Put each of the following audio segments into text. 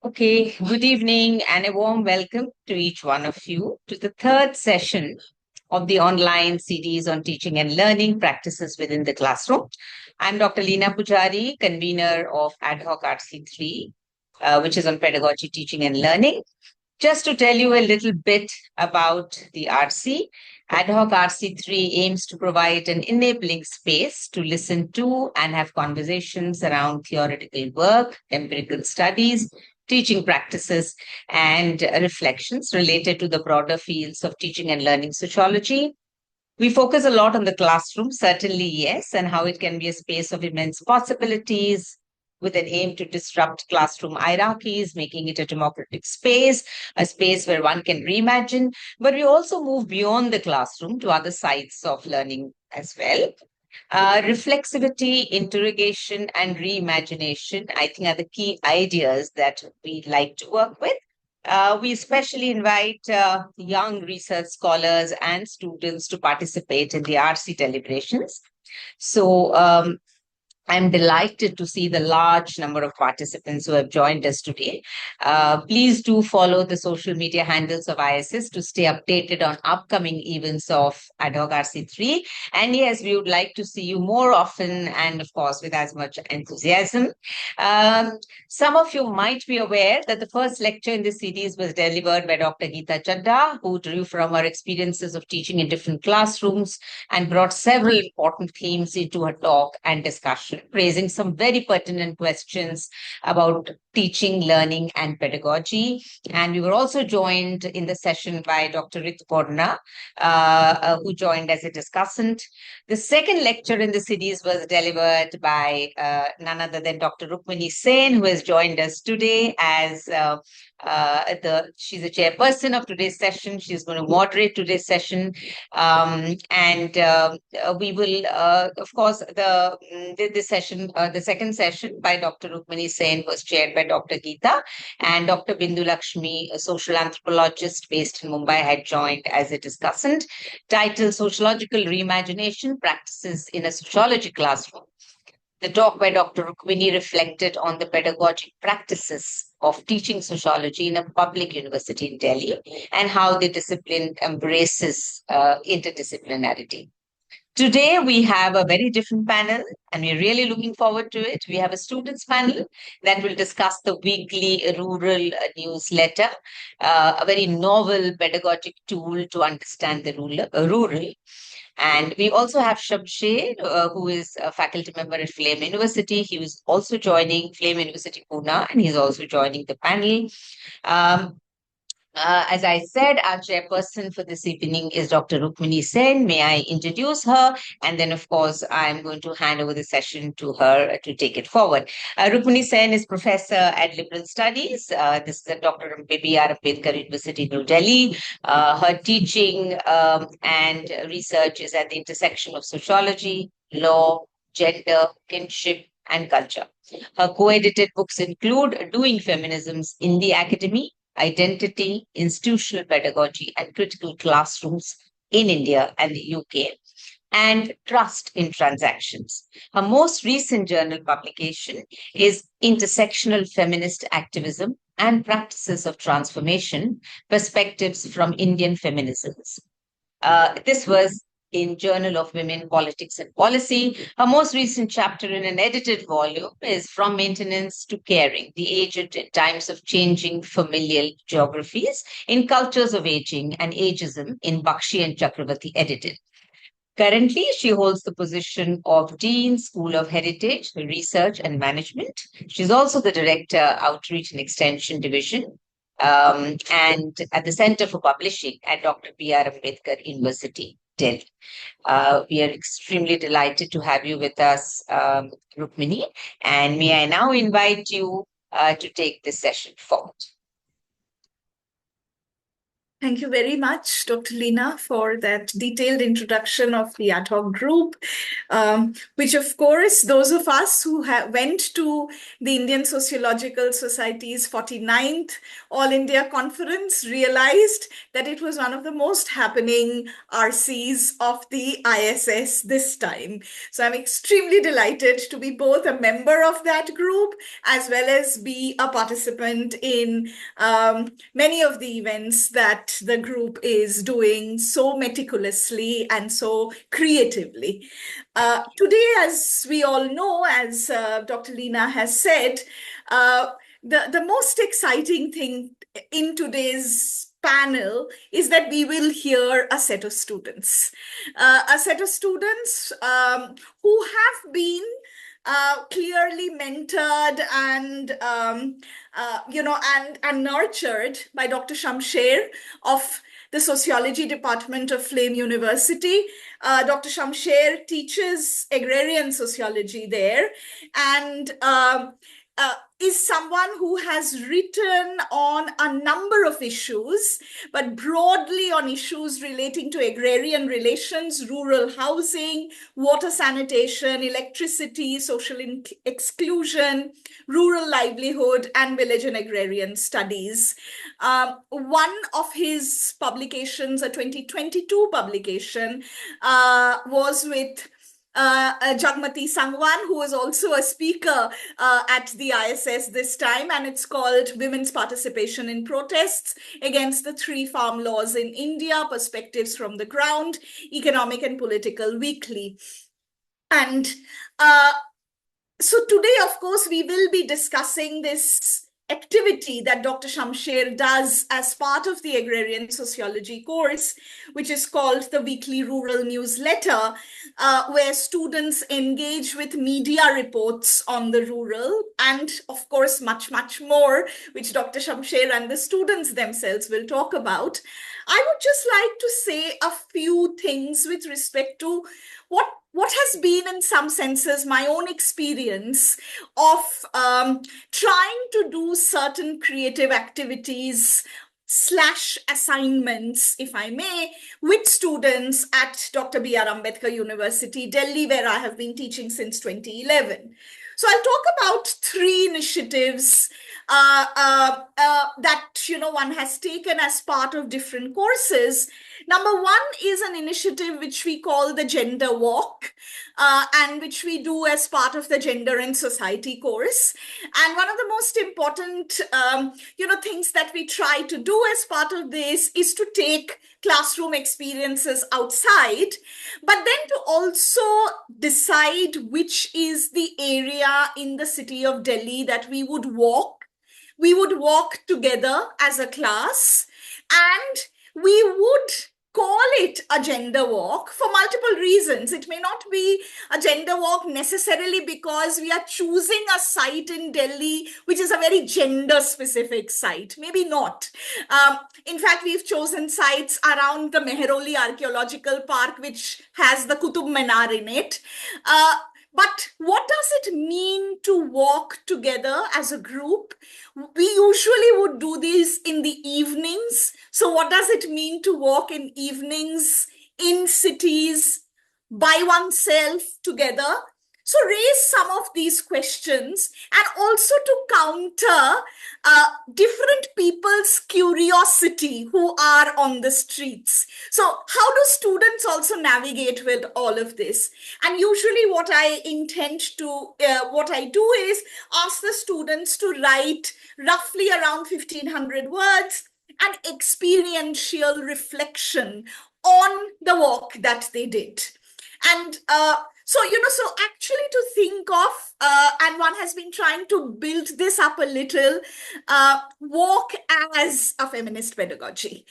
Okay, good evening and a warm welcome to each one of you to the third session of the online series on teaching and learning practices within the classroom. I'm Dr. Leena Pujari, convener of Ad hoc RC3, which is on pedagogy, teaching and learning. Just to tell you a little bit about the RC, Ad hoc RC3 aims to provide an enabling space to listen to and have conversations around theoretical work, empirical studies, teaching practices, and reflections related to the broader fields of teaching and learning sociology. We focus a lot on the classroom, certainly, yes, and how it can be a space of immense possibilities with an aim to disrupt classroom hierarchies, making it a democratic space, a space where one can reimagine. But we also move beyond the classroom to other sides of learning as well. Reflexivity, interrogation, and reimagination, I think, are the key ideas that we like to work with. We especially invite young research scholars and students to participate in the RC deliberations. So, I'm delighted to see the large number of participants who have joined us today. Please do follow the social media handles of ISS to stay updated on upcoming events of Ad hoc RC3. And yes, we would like to see you more often and, of course, with as much enthusiasm. Um, some of you might be aware that the first lecture in this series was delivered by Dr. Geeta Chadda, who drew from her experiences of teaching in different classrooms and brought several important themes into her talk and discussion, raising some very pertinent questions about teaching, learning, and pedagogy. And we were also joined in the session by Dr. Rukmini, who joined as a discussant. The second lecture in the series was delivered by none other than Dr. Rukmini Sen, who has joined us today as she's a chairperson of today's session. She's going to moderate today's session. And we will, of course, the second session by Dr. Rukmini Sen was chaired by Dr. Geeta, and Dr. Bindu Lakshmi, a social anthropologist based in Mumbai, had joined as a discussant, titled Sociological Reimagination Practices in a Sociology Classroom. The talk by Dr. Rukmini reflected on the pedagogic practices of teaching sociology in a public university in Delhi and how the discipline embraces interdisciplinarity. Today, we have a very different panel, and we're really looking forward to it. We have a students panel that will discuss the weekly rural newsletter, a very novel pedagogic tool to understand the rural. And we also have Shabshe, who is a faculty member at Flame University. He was also joining Flame University Pune, and he's also joining the panel. Um, as I said, our chairperson for this evening is Dr. Rukmini Sen. May I introduce her? And then, of course, I'm going to hand over the session to her to take it forward. Rukmini Sen is professor at Liberal Studies. This is a Dr. B.R. Ambedkar University, New Delhi. Her teaching and research is at the intersection of sociology, law, gender, kinship, and culture. Her co-edited books include Doing Feminisms in the Academy, Identity, Institutional Pedagogy, and Critical Classrooms in India and the UK, and Trust in Transactions. Her most recent journal publication is Intersectional Feminist Activism and Practices of Transformation, Perspectives from Indian Feminisms. This was in Journal of Women, Politics and Policy. Her most recent chapter in an edited volume is From Maintenance to Caring, the Aged in Times of Changing Familial Geographies in Cultures of Aging and Ageism in Bakshi and Chakravarti edited. Currently, she holds the position of Dean, School of Heritage, Research and Management. She's also the Director, Outreach and Extension Division, and at the Center for Publishing at Dr. B.R. Ambedkar University, Delhi. We are extremely delighted to have you with us, Rukmini. And may I now invite you to take this session forward. Thank you very much, Dr. Leena, for that detailed introduction of the ad hoc group, which, of course, those of us who went to the Indian Sociological Society's 49th All India Conference realized that it was one of the most happening RCs of the ISS this time. So I'm extremely delighted to be both a member of that group as well as be a participant in many of the events that the group is doing so meticulously and so creatively. Today, as we all know, as Dr. Leena has said, the most exciting thing in today's panel is that we will hear a set of students. A set of students who have been clearly mentored and and nurtured by Dr. Shamsher of the Sociology Department of Flame University. Dr. Shamsher teaches agrarian sociology there, and is someone who has written on a number of issues, but broadly on issues relating to agrarian relations, rural housing, water sanitation, electricity, social exclusion, rural livelihood, and village and agrarian studies. One of his publications, a 2022 publication, was with Jagmati Sangwan, who was also a speaker at the ISS this time, and it's called Women's Participation in Protests Against the Three Farm Laws in India, Perspectives from the Ground, Economic and Political Weekly. And so today, of course, we will be discussing this activity that Dr. Shamsher does as part of the agrarian sociology course, which is called the Weekly Rural Newsletter, where students engage with media reports on the rural and, of course, much, much more, which Dr. Shamsher and the students themselves will talk about. I would just like to say a few things with respect to what has been, in some senses, my own experience of trying to do certain creative activities / assignments, if I may, with students at Dr. B.R. Ambedkar University, Delhi, where I have been teaching since 2011. So I'll talk about three initiatives that one has taken as part of different courses. Number one is an initiative which we call the Gender Walk, and which we do as part of the Gender and Society course. And one of the most important, things that we try to do as part of this is to take classroom experiences outside, but then to also decide which is the area in the city of Delhi that we would walk. We would walk together as a class, and we would call it a gender walk for multiple reasons. It may not be a gender walk necessarily because we are choosing a site in Delhi, which is a very gender specific site. Maybe not. In fact, we've chosen sites around the Mehroli Archaeological Park, which has the Qutub Minar in it. But what does it mean to walk together as a group? We usually would do these in the evenings. So what does it mean to walk in evenings in cities by oneself together? So raise some of these questions, and also to counter different people's curiosity who are on the streets. So how do students also navigate with all of this? And usually what I do is ask the students to write roughly around 1,500 words, an experiential reflection on the walk that they did. And so actually to think of, and one has been trying to build this up a little, walk as a feminist pedagogy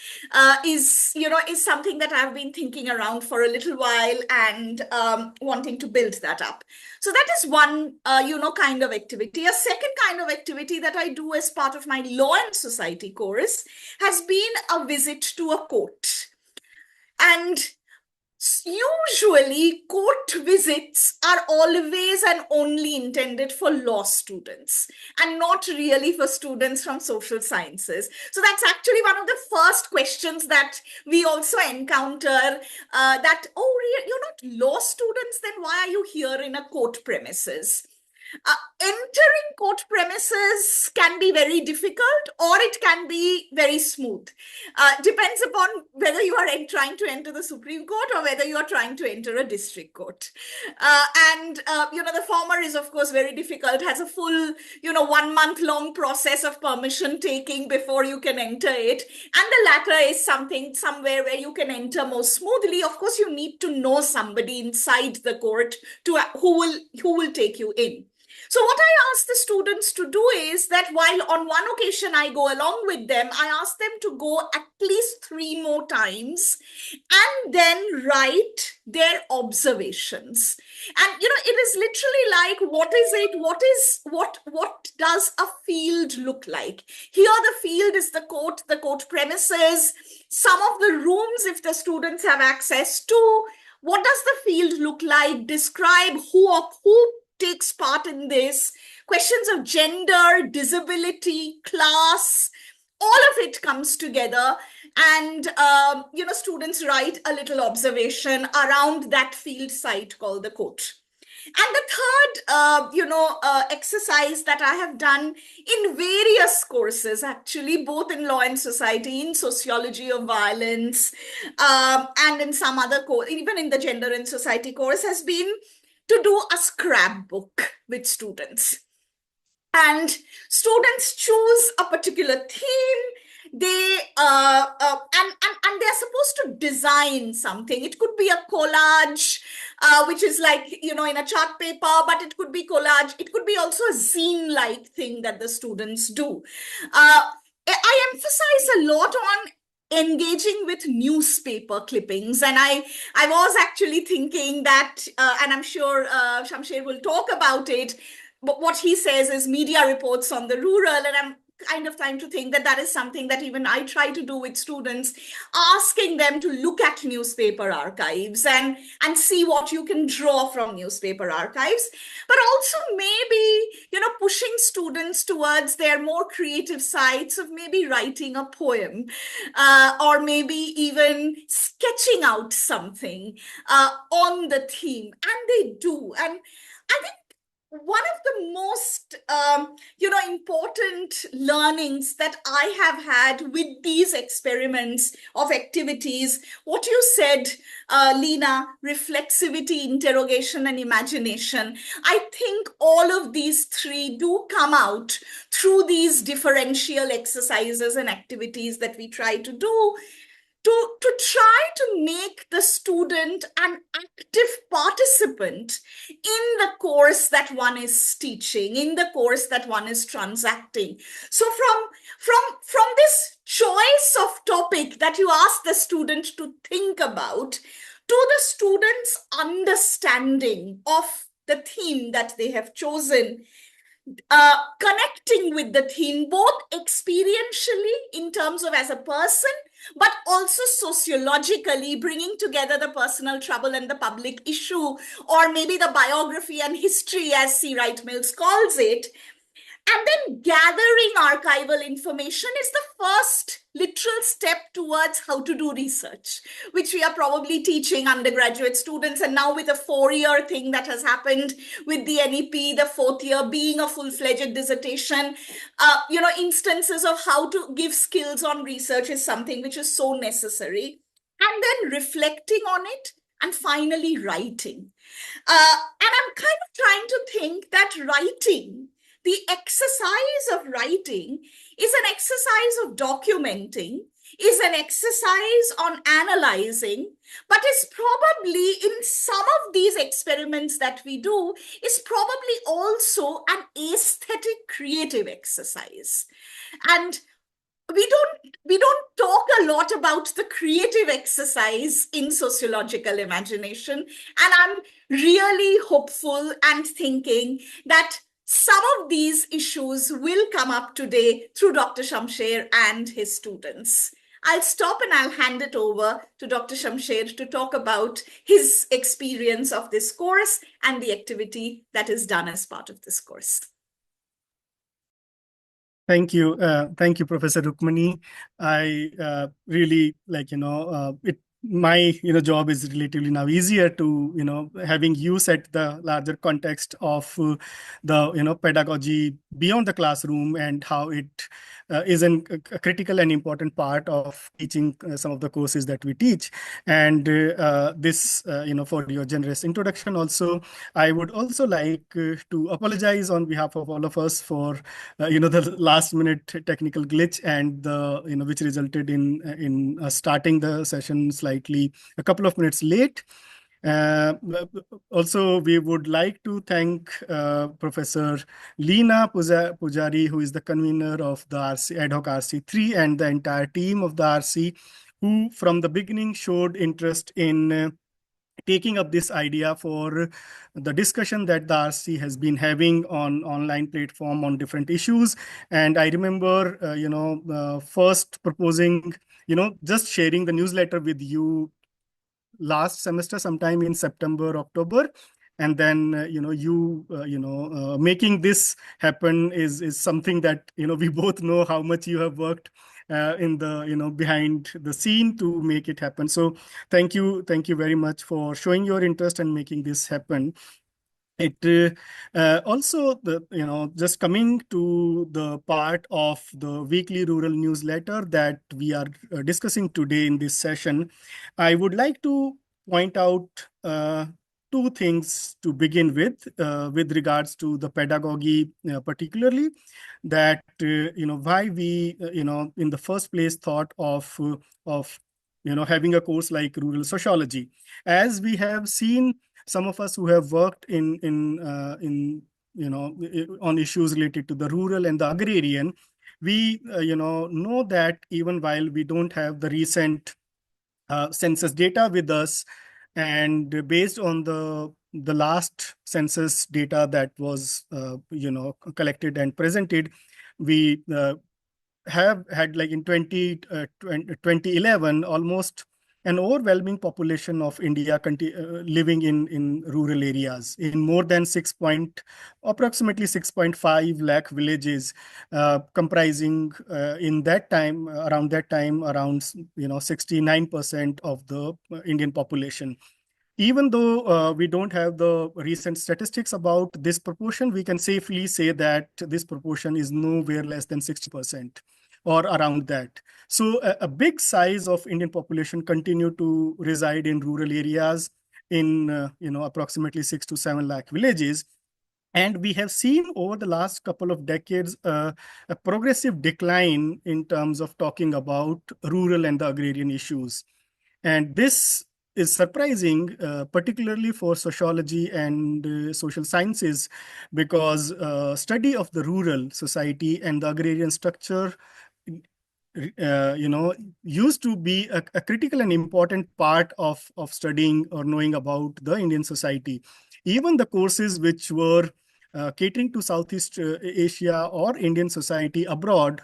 is something that I've been thinking around for a little while and wanting to build that up. So that is one, kind of activity. A second kind of activity that I do as part of my Law and Society course has been a visit to a court. And Usually, court visits are always and only intended for law students and not really for students from social sciences. So that's actually one of the first questions that we also encounter, that, oh, you're not law students, then why are you here in a court premises? Entering court premises can be very difficult or it can be very smooth. Depends upon whether you are trying to enter the Supreme Court or whether you are trying to enter a district court. The former is, of course, very difficult, has a full, 1 month long process of permission taking before you can enter it. And the latter is somewhere where you can enter more smoothly. Of course, you need to know somebody inside the court who will take you in. So what I ask the students to do is that while on one occasion I go along with them, I ask them to go at least 3 more times and then write their observations. And, it is literally like, what does a field look like? Here, the field is the court premises, some of the rooms if the students have access to. What does the field look like? Describe who takes part in this. Questions of gender, disability, class, all of it comes together. And, students write a little observation around that field site called the court. And the third, exercise that I have done in various courses, actually, both in law and society, in sociology of violence, and in some other course, even in the gender and society course, has been to do a scrapbook with students. And students choose a particular theme. They and they're supposed to design something. It could be a collage, which is like, in a chart paper, but it could be collage. It could be also a zine-like thing that the students do. I emphasize a lot on engaging with newspaper clippings. And I was actually thinking that, and I'm sure Shamsher will talk about it, but what he says is media reports on the rural, and I'm kind of trying to think that is something that even I try to do with students, asking them to look at newspaper archives and see what you can draw from newspaper archives, but also maybe, pushing students towards their more creative sides of maybe writing a poem, or maybe even sketching out something on the theme. And they do. And I think one of the most, important learnings that I have had with these experiments of activities, what you said, Leena, reflexivity, interrogation, and imagination, I think all of these 3 do come out through these differential exercises and activities that we try to do, to try to make the student an active participant in the course that one is teaching, in the course that one is transacting. So from this choice of topic that you ask the student to think about, to the student's understanding of the theme that they have chosen, connecting with the theme, both experientially in terms of as a person, but also sociologically, bringing together the personal trouble and the public issue, or maybe the biography and history, as C. Wright Mills calls it. And then gathering archival information is the first literal step towards how to do research, which we are probably teaching undergraduate students. And now with a 4-year thing that has happened with the NEP, the 4th year being a full-fledged dissertation, instances of how to give skills on research is something which is so necessary. And then reflecting on it, and finally writing. And I'm kind of trying to think that writing, the exercise of writing, is an exercise of documenting, is an exercise on analyzing, but is probably, in some of these experiments that we do, is probably also an aesthetic creative exercise. And we don't talk a lot about the creative exercise in sociological imagination. And I'm really hopeful and thinking that some of these issues will come up today through Dr. Shamsher and his students. I'll stop and I'll hand it over to Dr. Shamsher to talk about his experience of this course and the activity that is done as part of this course. Thank you. Thank you, Professor Rukmini. I really my job is relatively now easier to having you set the larger context of the pedagogy beyond the classroom and how it is a critical and important part of teaching some of the courses that we teach. And this for your generous introduction. Also, I would also like to apologize on behalf of all of us for the last minute technical glitch and the which resulted in starting the session slightly a couple of minutes late. Also, we would like to thank Professor Leena Pujari, who is the convener of the RC, ad hoc RC3, and the entire team of the RC, who from the beginning showed interest in taking up this idea for the discussion that the RC has been having on online platform on different issues. And I remember, first proposing, just sharing the newsletter with you last semester, sometime in September, October. And then, making this happen is something that, we both know how much you have worked in the, behind the scene to make it happen. So thank you very much for showing your interest and making this happen. It also, just coming to the part of the weekly rural newsletter that we are discussing today in this session, I would like to point out two things to begin with regards to the pedagogy, particularly that why we in the first place thought of having a course like rural sociology, as we have seen. Some of us who have worked on issues related to the rural and the agrarian, we know that even while we don't have the recent census data with us, and based on the last census data that was collected and presented, we have had, like, in 2011, almost an overwhelming population of India living in rural areas, in more than approximately 6.5 lakh villages, comprising around that time around 69% of the Indian population. Even though we don't have the recent statistics about this proportion, we can safely say that this proportion is nowhere less than 60% or around that. So a big size of Indian population continue to reside in rural areas in approximately 6 to 7 lakh villages. And we have seen over the last couple of decades a progressive decline in terms of talking about rural and the agrarian issues. And this is surprising, particularly for sociology and social sciences, because study of the rural society and the agrarian structure used to be a critical and important part of studying or knowing about the Indian society. Even the courses which were catering to Southeast Asia or Indian society abroad,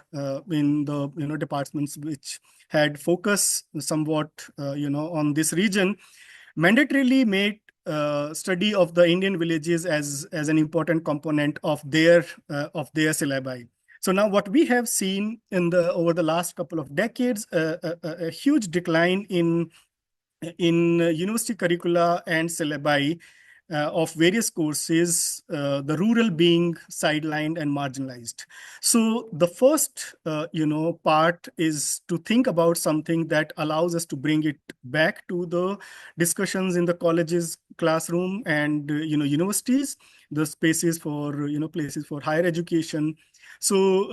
in the departments which had focus somewhat on this region, mandatorily made study of the Indian villages as an important component of their syllabi. So now what we have seen over the last couple of decades, a huge decline in university curricula and syllabi of various courses, the rural being sidelined and marginalized. So the first, part is to think about something that allows us to bring it back to the discussions in the colleges, classroom, and universities, the spaces for places for higher education. So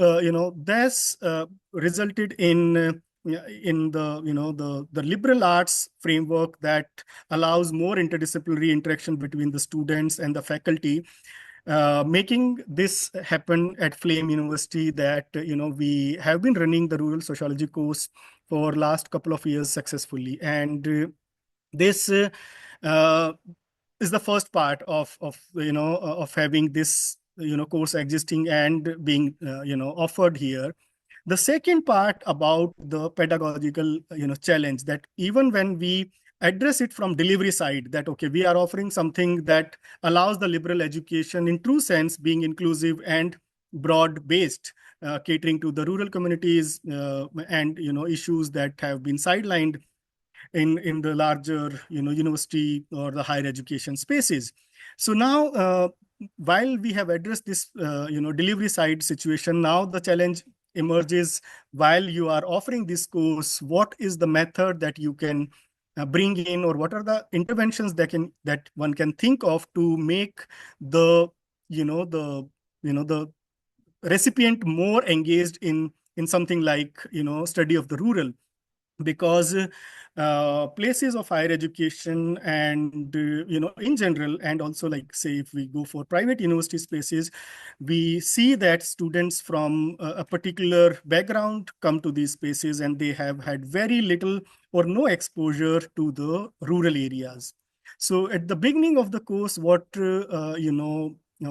that's resulted in the liberal arts framework that allows more interdisciplinary interaction between the students and the faculty, making this happen at Flame University, that we have been running the rural sociology course for last couple of years successfully. And this is the first part of having this course existing and being offered here. The second part about the pedagogical, challenge, that even when we address it from delivery side, that, okay, we are offering something that allows the liberal education in true sense, being inclusive and broad-based, catering to the rural communities and, issues that have been sidelined in the larger, university or the higher education spaces. So now, while we have addressed this, delivery side situation, now the challenge emerges while you are offering this course. What is the method that you can bring in, or what are the interventions that one can think of to make the, the recipient more engaged in something like, study of the rural? Because places of higher education and in general, and also, like, say, if we go for private university spaces, we see that students from a particular background come to these spaces and they have had very little or no exposure to the rural areas. So at the beginning of the course, what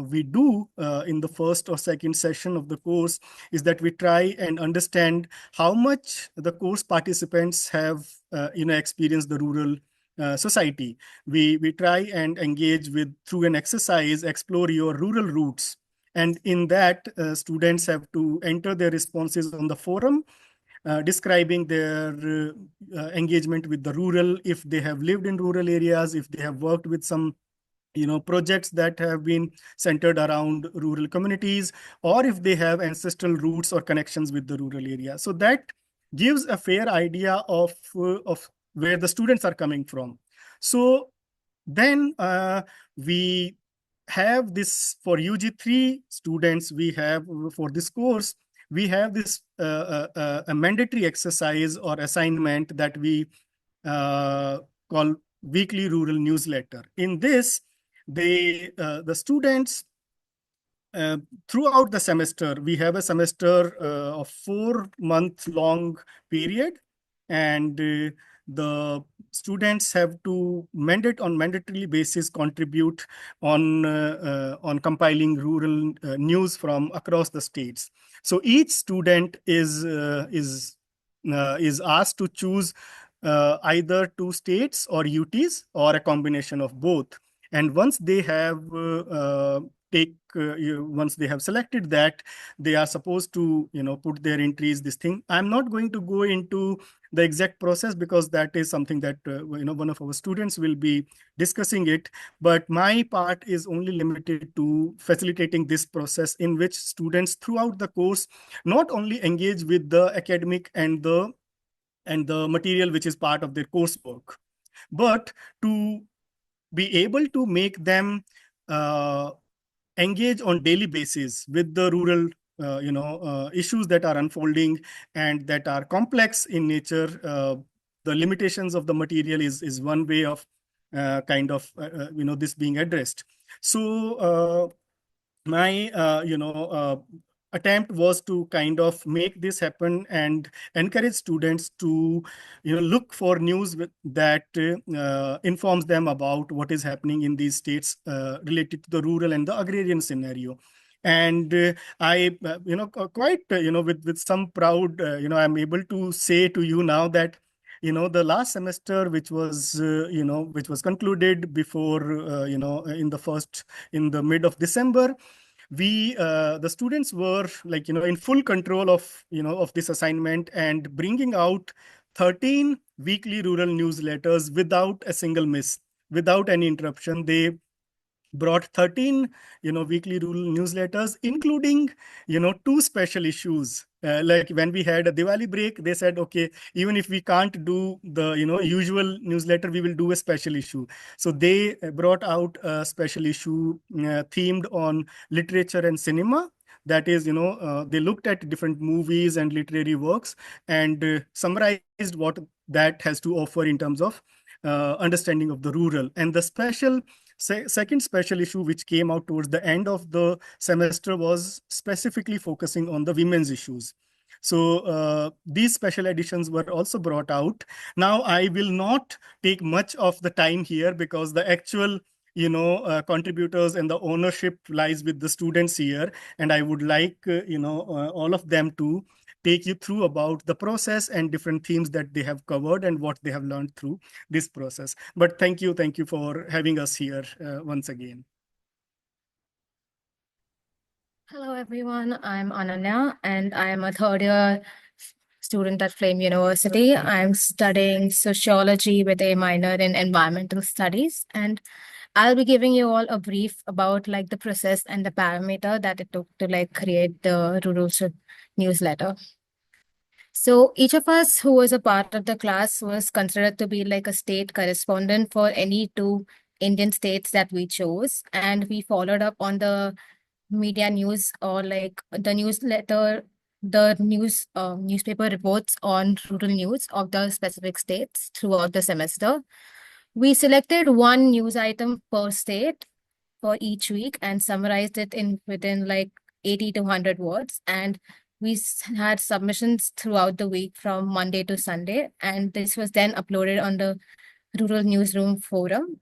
we do in the first or second session of the course is that we try and understand how much the course participants have experienced the rural society. We try and engage with, through an exercise, explore your rural roots, and in that students have to enter their responses on the forum, describing their engagement with the rural, if they have lived in rural areas, if they have worked with some projects that have been centered around rural communities, or if they have ancestral roots or connections with the rural area. So that gives a fair idea of where the students are coming from. So then we have this for UG3 students, we have for this course, we have this a mandatory exercise or assignment that we call weekly rural newsletter. In this, the students throughout the semester, we have a semester of 4-month long period, and the students have to on mandatory basis contribute on compiling rural news from across the states. So each student is asked to choose either 2 states or UTs, or a combination of both. And once they have once they have selected that, they are supposed to put their entries, this thing. I'm not going to go into the exact process because that is something that one of our students will be discussing it, but my part is only limited to facilitating this process, in which students throughout the course not only engage with the academic and the material which is part of their coursework, but to be able to make them engage on daily basis with the rural issues that are unfolding and that are complex in nature. The limitations of the material is one way of this being addressed. So my attempt was to kind of make this happen and encourage students to look for news that informs them about what is happening in these states related to the rural and the agrarian scenario. And I quite with some proud I'm able to say to you now that the last semester, which was which was concluded before in the mid of December, we the students were like in full control of of this assignment, and bringing out 13 weekly rural newsletters without a single miss, without any interruption. They brought 13 weekly rural newsletters, including 2 special issues. Like when we had a Diwali break, they said, okay, even if we can't do the usual newsletter, we will do a special issue. So they brought out a special issue themed on literature and cinema. That is, they looked at different movies and literary works and summarized what that has to offer in terms of understanding of the rural. And the second special issue, which came out towards the end of the semester, was specifically focusing on the women's issues. So these special editions were also brought out. Now, I will not take much of the time here because the actual contributors and the ownership lies with the students here. And I would like all of them to take you through about the process and different themes that they have covered and what they have learned through this process. But thank you for having us here once again. Hello, everyone. I'm Ananya, and I'm a third year student at Flame University. I'm studying sociology with a minor in environmental studies, and I'll be giving you all a brief about like the process and the parameter that it took to like create the rural newsletter. So each of us who was a part of the class was considered to be like a state correspondent for any two Indian states that we chose, and we followed up on the media news or like the newsletter, the newspaper reports on rural news of the specific states throughout the semester. We selected one news item per state for each week and summarized it in within like 80 to 100 words. And we had submissions throughout the week from Monday to Sunday. And this was then uploaded on the Rural Newsroom Forum.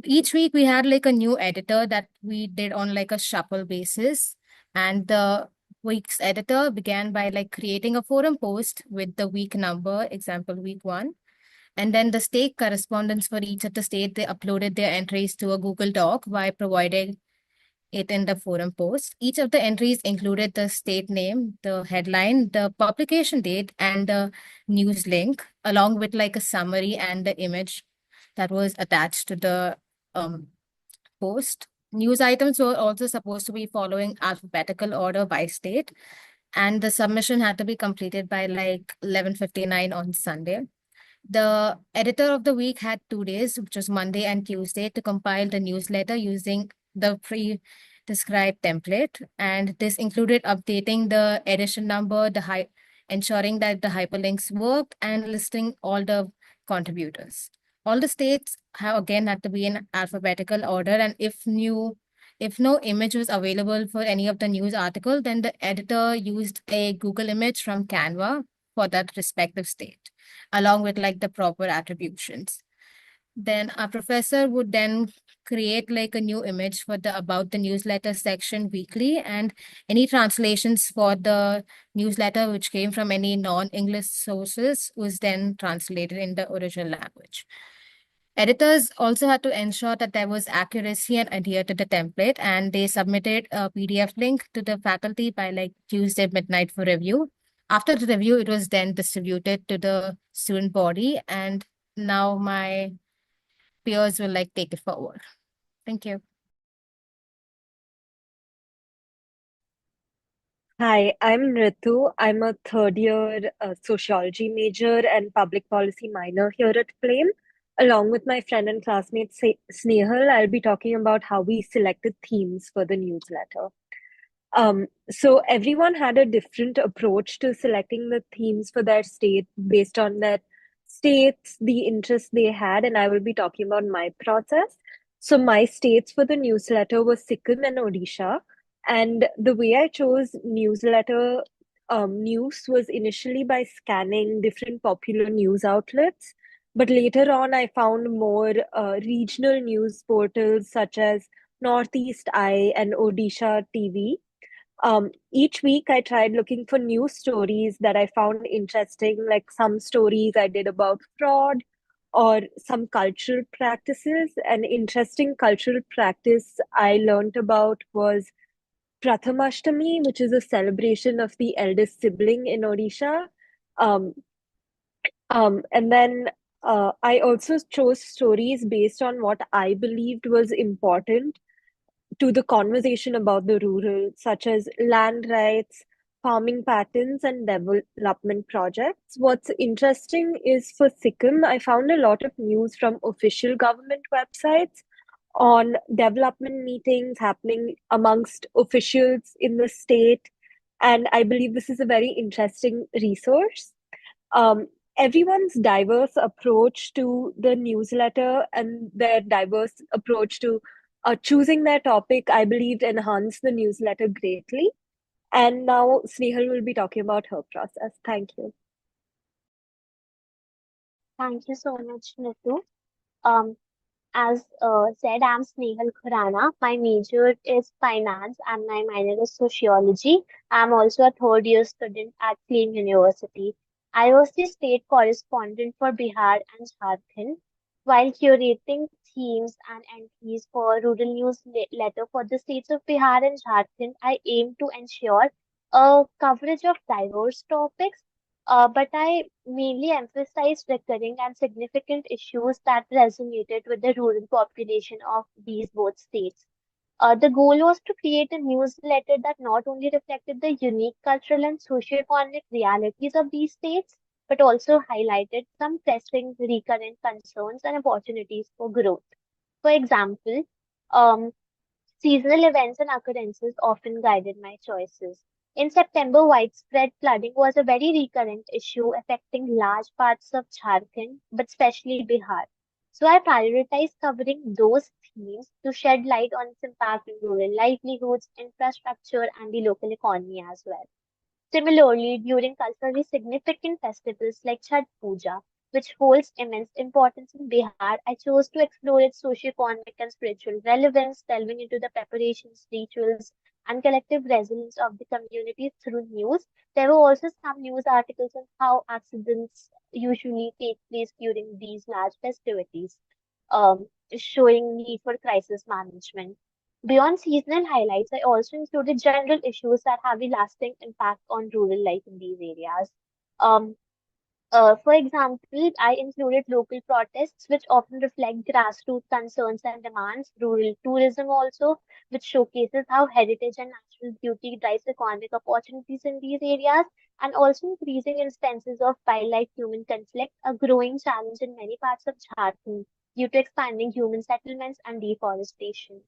Each week we had like a new editor that we did on like a shuffle basis. And the week's editor began by like creating a forum post with the week number, example week 1. And then the state correspondents for each of the state, they uploaded their entries to a Google Doc by providing it in the forum post. Each of the entries included the state name, the headline, the publication date, and the news link, along with like a summary and the image that was attached to the post. News items were also supposed to be following alphabetical order by state, and the submission had to be completed by like 11:59 on Sunday. The editor of the week had 2 days, which was Monday and Tuesday, to compile the newsletter using the pre-described template. And this included updating the edition number, ensuring that the hyperlinks worked, and listing all the contributors. All the states again had to be in alphabetical order, and if no image was available for any of the news article, then the editor used a Google image from Canva for that respective state, along with like the proper attributions. Then our professor would then create like a new image for the about the newsletter section weekly, and any translations for the newsletter which came from any non-English sources was then translated in the original language. Editors also had to ensure that there was accuracy and adhere to the template, and they submitted a PDF link to the faculty by like Tuesday midnight for review. After the review, it was then distributed to the student body, and now my peers will like take it forward. Thank you. Hi, I'm Ritu. I'm a third year sociology major and public policy minor here at Flame. Along with my friend and classmate Snehal, I'll be talking about how we selected themes for the newsletter. So everyone had a different approach to selecting the themes for their state based on their states, the interests they had, and I will be talking about my process. So my states for the newsletter were Sikkim and Odisha. And the way I chose newsletter news was initially by scanning different popular news outlets. But later on, I found more regional news portals such as Northeast Eye and Odisha TV. Each week, I tried looking for news stories that I found interesting, like some stories I did about fraud or some cultural practices. An interesting cultural practice I learned about was Prathamashtami, which is a celebration of the eldest sibling in Odisha. Um, and then I also chose stories based on what I believed was important to the conversation about the rural, such as land rights, farming patterns, and development projects. What's interesting is for Sikkim, I found a lot of news from official government websites on development meetings happening amongst officials in the state. And I believe this is a very interesting resource. Everyone's diverse approach to the newsletter and their diverse approach to choosing their topic, I believed, enhanced the newsletter greatly. And now Snehal will be talking about her process. Thank you. Thank you so much, Nitu. Um, As said, I'm Snehal Khurana. My major is finance and my minor is sociology. I'm also a third year student at Flame University. I was the state correspondent for Bihar and Jharkhand. While curating themes and entries for rural newsletter for the states of Bihar and Jharkhand, I aim to ensure a coverage of diverse topics, but I mainly emphasized recurring and significant issues that resonated with the rural population of these both states. The goal was to create a newsletter that not only reflected the unique cultural and socio-economic realities of these states, but also highlighted some pressing recurrent concerns and opportunities for growth. For example, um, seasonal events and occurrences often guided my choices. In September, widespread flooding was a very recurrent issue affecting large parts of Jharkhand, but especially Bihar. So I prioritized covering those themes to shed light on its impact on rural livelihoods, infrastructure, and the local economy as well. Similarly, during culturally significant festivals like Chhath Puja, which holds immense importance in Bihar, I chose to explore its socio-economic and spiritual relevance, delving into the preparations, rituals, and collective resilience of the communities through news. There were also some news articles on how accidents usually take place during these large festivities, showing need for crisis management. Beyond seasonal highlights, I also included general issues that have a lasting impact on rural life in these areas. Um, for example, I included local protests, which often reflect grassroots concerns and demands, rural tourism also, which showcases how heritage and natural beauty drives economic opportunities in these areas, and also increasing instances of wildlife-human conflict, a growing challenge in many parts of Jharkhand due to expanding human settlements and deforestation.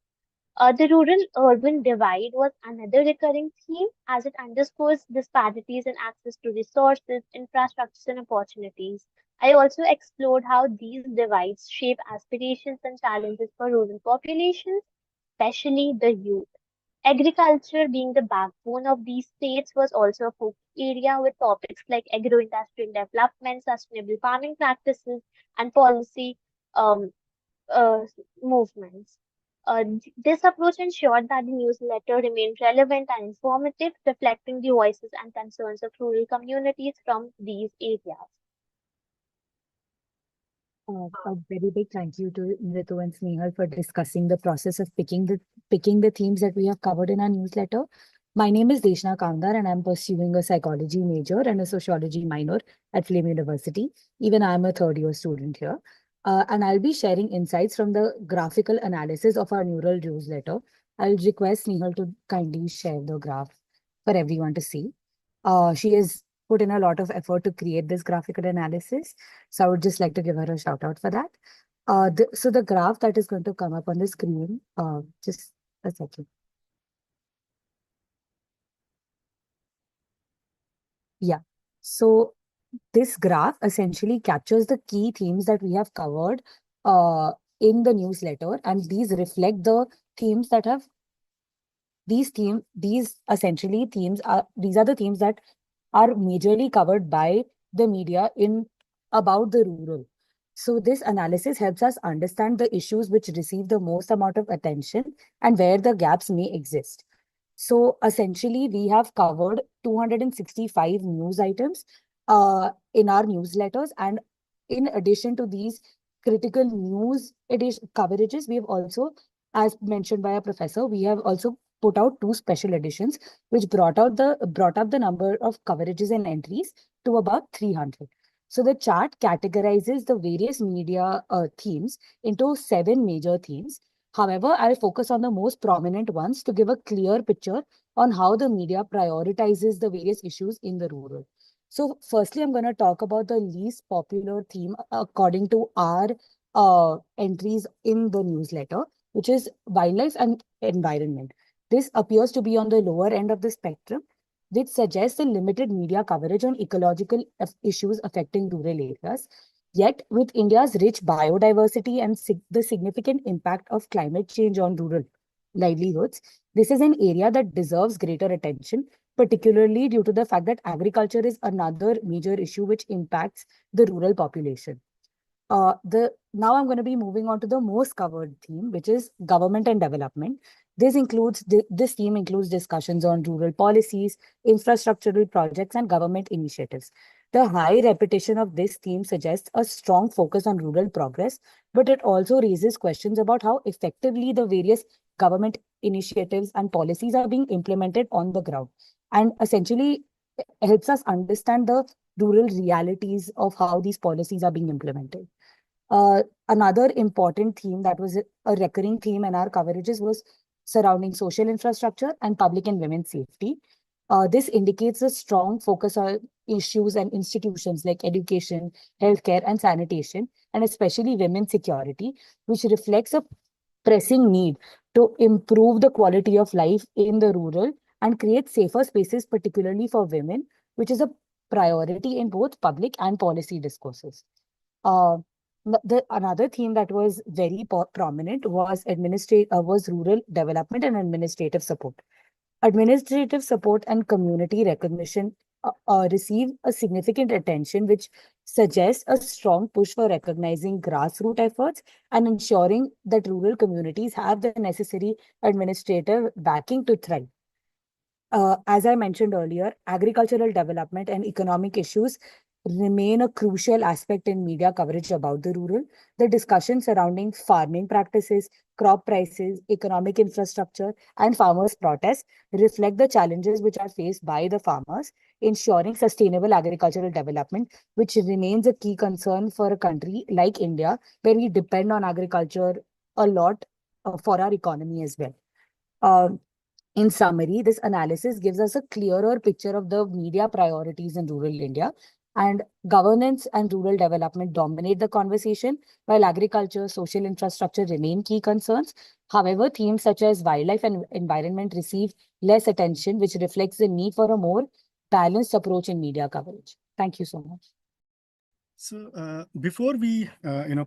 The rural-urban divide was another recurring theme as it underscores disparities in access to resources, infrastructures, and opportunities. I also explored how these divides shape aspirations and challenges for rural populations, especially the youth. Agriculture, being the backbone of these states, was also a focus area with topics like agro-industrial development, sustainable farming practices, and policy um, uh, movements. This approach ensured that the newsletter remained relevant and informative, reflecting the voices and concerns of rural communities from these areas. A very big thank you to Ritu and Snehal for discussing the process of picking the themes that we have covered in our newsletter. My name is Deshna Kamdar and I'm pursuing a psychology major and a sociology minor at Flame University. Even I'm a third year student here. And I'll be sharing insights from the graphical analysis of our neural newsletter. I'll request Snehal to kindly share the graph for everyone to see. She has put in a lot of effort to create this graphical analysis. So I would just like to give her a shout out for that. So the graph that is going to come up on the screen, just a second. Yeah. So this graph essentially captures the key themes that we have covered in the newsletter, and these reflect the themes that have these essentially themes are these are the themes that are majorly covered by the media in about the rural. So this analysis helps us understand the issues which receive the most amount of attention and where the gaps may exist. So essentially, we have covered 265 news items in our newsletters. And in addition to these critical news coverages, we have also, as mentioned by our professor, we have also put out 2 special editions, which brought up the number of coverages and entries to about 300. So the chart categorizes the various media themes into 7 major themes. However, I'll focus on the most prominent ones to give a clear picture on how the media prioritizes the various issues in the rural. So firstly, I'm going to talk about the least popular theme according to our entries in the newsletter, which is wildlife and environment. This appears to be on the lower end of the spectrum, which suggests a limited media coverage on ecological issues affecting rural areas. Yet, with India's rich biodiversity and the significant impact of climate change on rural livelihoods, this is an area that deserves greater attention, particularly due to the fact that agriculture is another major issue which impacts the rural population. Now I'm going to be moving on to the most covered theme, which is government and development. This theme includes discussions on rural policies, infrastructural projects, and government initiatives. The high repetition of this theme suggests a strong focus on rural progress, but it also raises questions about how effectively the various government initiatives and policies are being implemented on the ground, and essentially helps us understand the rural realities of how these policies are being implemented. Another important theme that was a recurring theme in our coverages was surrounding social infrastructure and public and women's safety. This indicates a strong focus on issues and institutions like education, healthcare, and sanitation, and especially women's security, which reflects a pressing need to improve the quality of life in the rural and create safer spaces, particularly for women, which is a priority in both public and policy discourses. Uh, Another theme that was very prominent was rural development and administrative support. Administrative support and community recognition receive a significant attention, which suggests a strong push for recognizing grassroots efforts and ensuring that rural communities have the necessary administrative backing to thrive. As I mentioned earlier, agricultural development and economic issues remain a crucial aspect in media coverage about the rural. The discussion surrounding farming practices, crop prices, economic infrastructure, and farmers' protests reflect the challenges which are faced by the farmers, ensuring sustainable agricultural development, which remains a key concern for a country like India, where we depend on agriculture a lot for our economy as well. In summary, this analysis gives us a clearer picture of the media priorities in rural India, and governance and rural development dominate the conversation, while agriculture, social infrastructure remain key concerns. However, themes such as wildlife and environment receive less attention, which reflects the need for a more balanced approach in media coverage. Thank you so much. So before we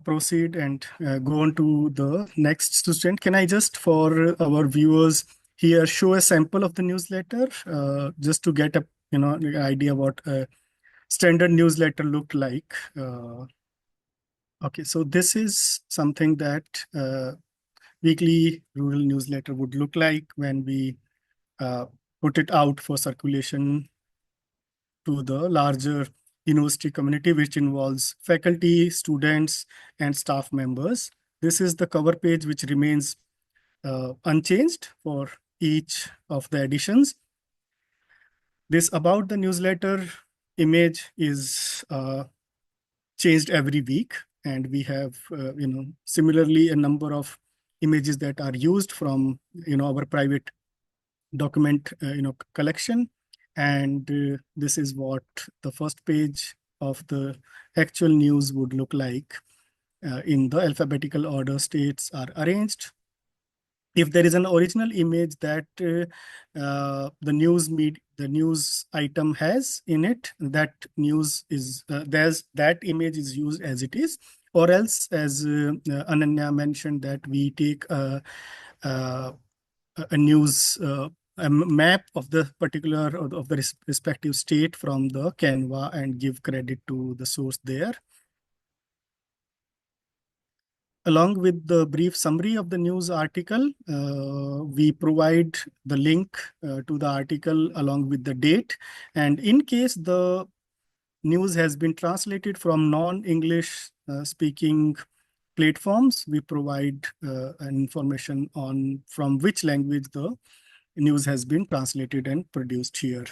proceed and go on to the next student, can I just, for our viewers here, show a sample of the newsletter just to get a idea what a standard newsletter looked like. Okay, so this is something that weekly rural newsletter would look like when we put it out for circulation to the larger university community, which involves faculty, students, and staff members. This is the cover page, which remains unchanged for each of the editions. This about the newsletter image is changed every week, and we have similarly a number of images that are used from our private document collection. And this is what the first page of the actual news would look like. In the alphabetical order, states are arranged. If there is an original image that the news item has in it, that news is that image is used as it is, or else, as Ananya mentioned, that we take a news a map of the particular or of the respective state from the Canva and give credit to the source there. Along with the brief summary of the news article, we provide the link to the article along with the date. And in case the news has been translated from non-English speaking platforms, we provide an information on from which language the news has been translated and produced here.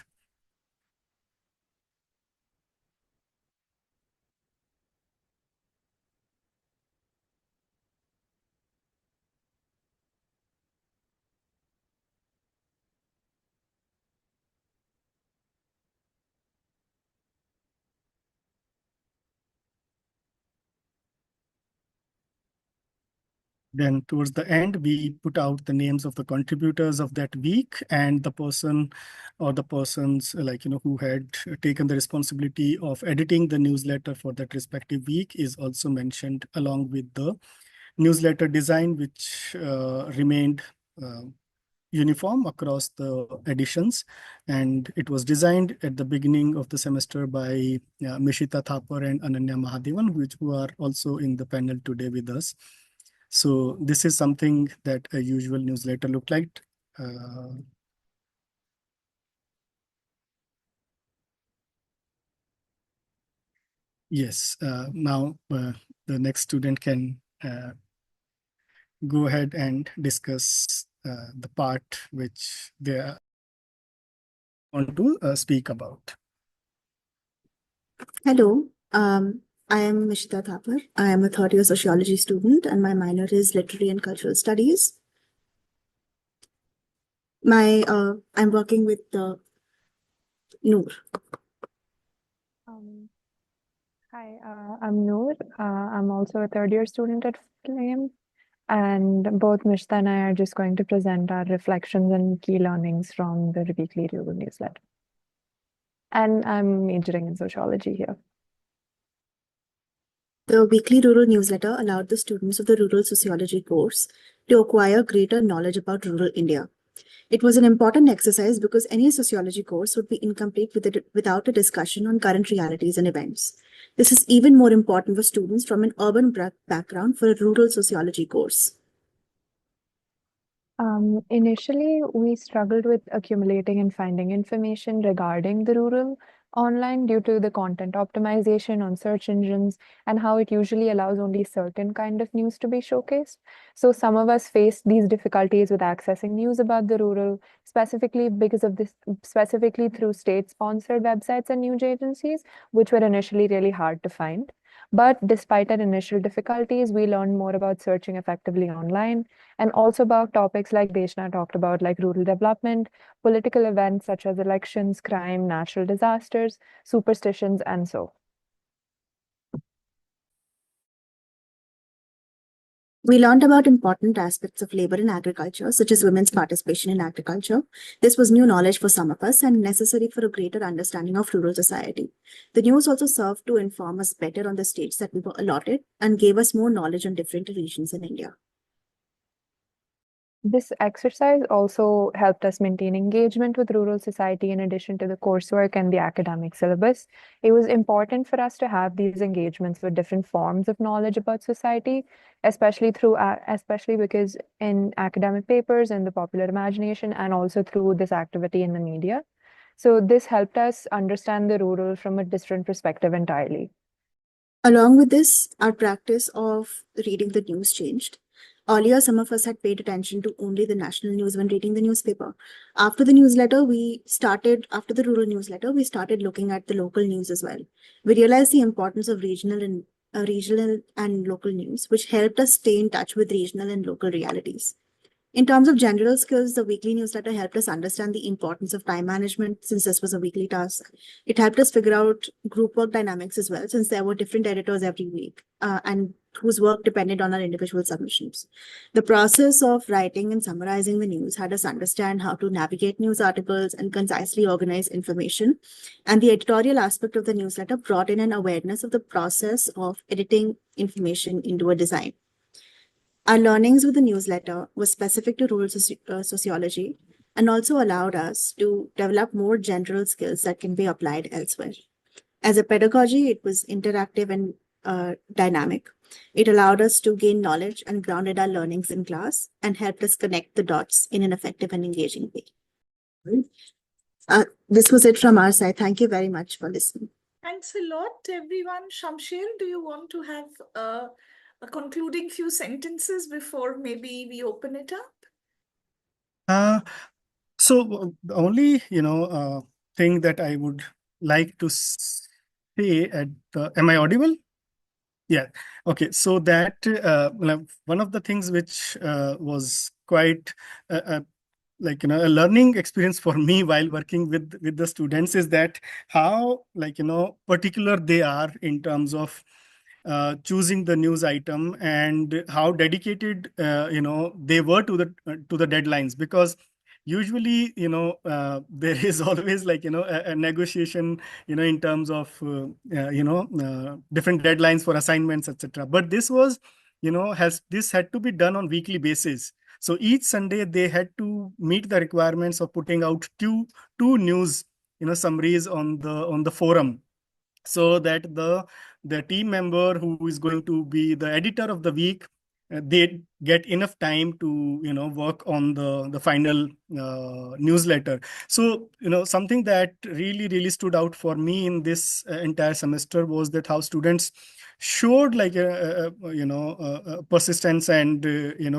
Then towards the end, we put out the names of the contributors of that week, and the person or the persons who had taken the responsibility of editing the newsletter for that respective week is also mentioned along with the newsletter design, which remained uniform across the editions, and it was designed at the beginning of the semester by Mishita Thapar and Ananya Mahadevan, who are also in the panel today with us. So this is something that a usual newsletter looked like. Yes, now the next student can go ahead and discuss the part which they want to speak about. Hello, I am Mishita Thapar. I am a third-year sociology student, and my minor is literary and cultural studies. I'm working with Noor. Hi, I'm Noor. I'm also a third-year student at Flame, and both Mishta and I are just going to present our reflections and key learnings from the weekly rural newsletter. And I'm majoring in sociology here. The weekly rural newsletter allowed the students of the rural sociology course to acquire greater knowledge about rural India. It was an important exercise because any sociology course would be incomplete without a discussion on current realities and events. This is even more important for students from an urban background for a rural sociology course. Initially, we struggled with accumulating and finding information regarding the rural online due to the content optimization on search engines and how it usually allows only certain kind of news to be showcased. So some of us faced these difficulties with accessing news about the rural, specifically through state-sponsored websites and news agencies, which were initially really hard to find. But despite our initial difficulties, we learned more about searching effectively online and also about topics like Deshna talked about, like rural development, political events such as elections, crime, natural disasters, superstitions, and so. We learned about important aspects of labor in agriculture, such as women's participation in agriculture. This was new knowledge for some of us and necessary for a greater understanding of rural society. The news also served to inform us better on the states that we were allotted and gave us more knowledge on different regions in India. This exercise also helped us maintain engagement with rural society in addition to the coursework and the academic syllabus. It was important for us to have these engagements with different forms of knowledge about society, especially because in academic papers, in the popular imagination, and also through this activity in the media. So this helped us understand the rural from a different perspective entirely. Along with this, our practice of reading the news changed. Earlier, some of us had paid attention to only the national news when reading the newspaper. After the rural newsletter, we started looking at the local news as well. We realized the importance of regional and local news, which helped us stay in touch with regional and local realities. In terms of general skills, the weekly newsletter helped us understand the importance of time management, since this was a weekly task. It helped us figure out group work dynamics as well, since there were different editors every week and whose work depended on our individual submissions. The process of writing and summarizing the news had us understand how to navigate news articles and concisely organize information. And the editorial aspect of the newsletter brought in an awareness of the process of editing information into a design. Our learnings with the newsletter were specific to rural sociology and also allowed us to develop more general skills that can be applied elsewhere. As a pedagogy, it was interactive and dynamic. It allowed us to gain knowledge and grounded our learnings in class and helped us connect the dots in an effective and engaging way. This was it from our side. Thank you very much for listening. Thanks a lot, everyone. Shamsher, do you want to have a concluding few sentences before maybe we open it up? So the only thing that I would like to say am I audible? Yeah. Okay. So that one of the things which was quite a learning experience for me while working with the students is that how particular they are in terms of choosing the news item and how dedicated they were to the deadlines, because usually there is always a negotiation in terms of different deadlines for assignments, etc. But this was this had to be done on weekly basis. So each Sunday they had to meet the requirements of putting out two news summaries on the forum, so that the team member who is going to be the editor of the week, they get enough time to work on the final newsletter. So something that really stood out for me in this entire semester was that how students showed like a persistence and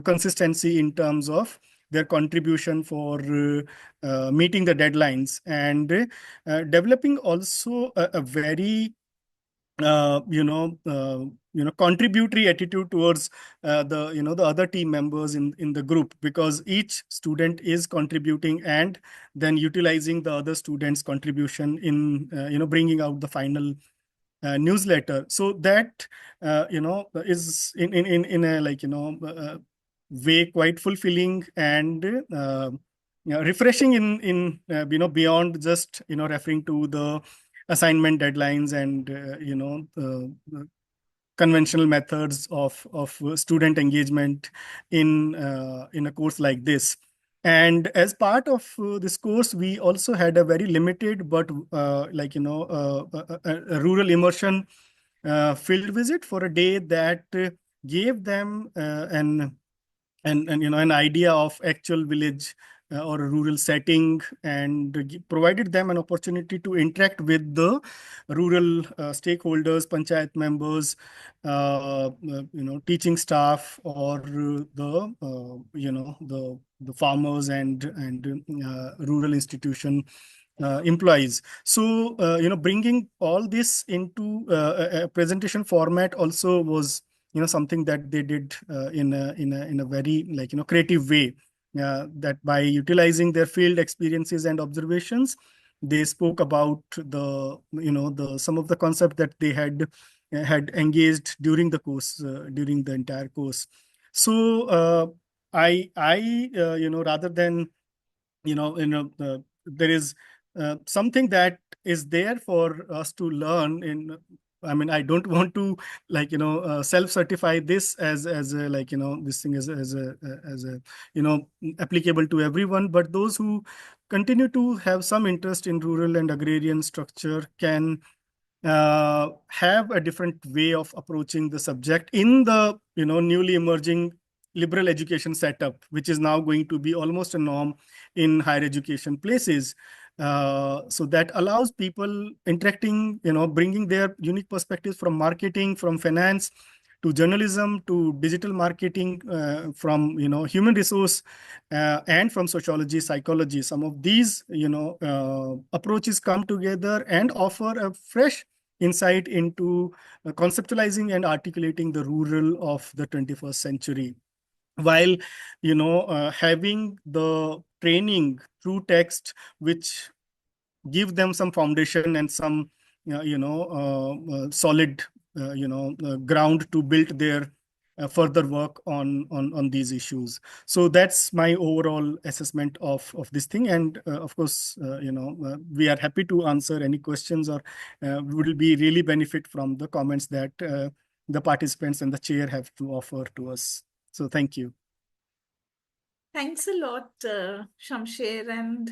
consistency in terms of their contribution for meeting the deadlines, and developing also a very contributory attitude towards the other team members in the group, because each student is contributing and then utilizing the other students' contribution in bringing out the final newsletter. So that is in a way quite fulfilling and refreshing in beyond just referring to the assignment deadlines and conventional methods of student engagement in a course like this. And as part of this course, we also had a very limited but a rural immersion field visit for a day that gave them an idea of actual village or a rural setting, and provided them an opportunity to interact with the rural stakeholders, panchayat members, teaching staff, or the farmers and rural institution employees. So bringing all this into a presentation format also was something that they did in a very creative way. That by utilizing their field experiences and observations, they spoke about the some of the concepts that they had engaged during the course, during the entire course. So I rather than there is something that is there for us to learn in. I mean, I don't want to self-certify this as a this thing as a applicable to everyone, but those who continue to have some interest in rural and agrarian structure can have a different way of approaching the subject in the newly emerging liberal education setup, which is now going to be almost a norm in higher education places. So that allows people interacting, bringing their unique perspectives from marketing, from finance, to journalism, to digital marketing, from human resource, and from sociology, psychology. Some of these approaches come together and offer a fresh insight into conceptualizing and articulating the rural of the 21st century, while having the training through text, which give them some foundation and some solid ground to build their further work on these issues. So that's my overall assessment of this thing. And of course, we are happy to answer any questions, or will be really benefit from the comments that the participants and the chair have to offer to us. So thank you. Thanks a lot, Shamsher, and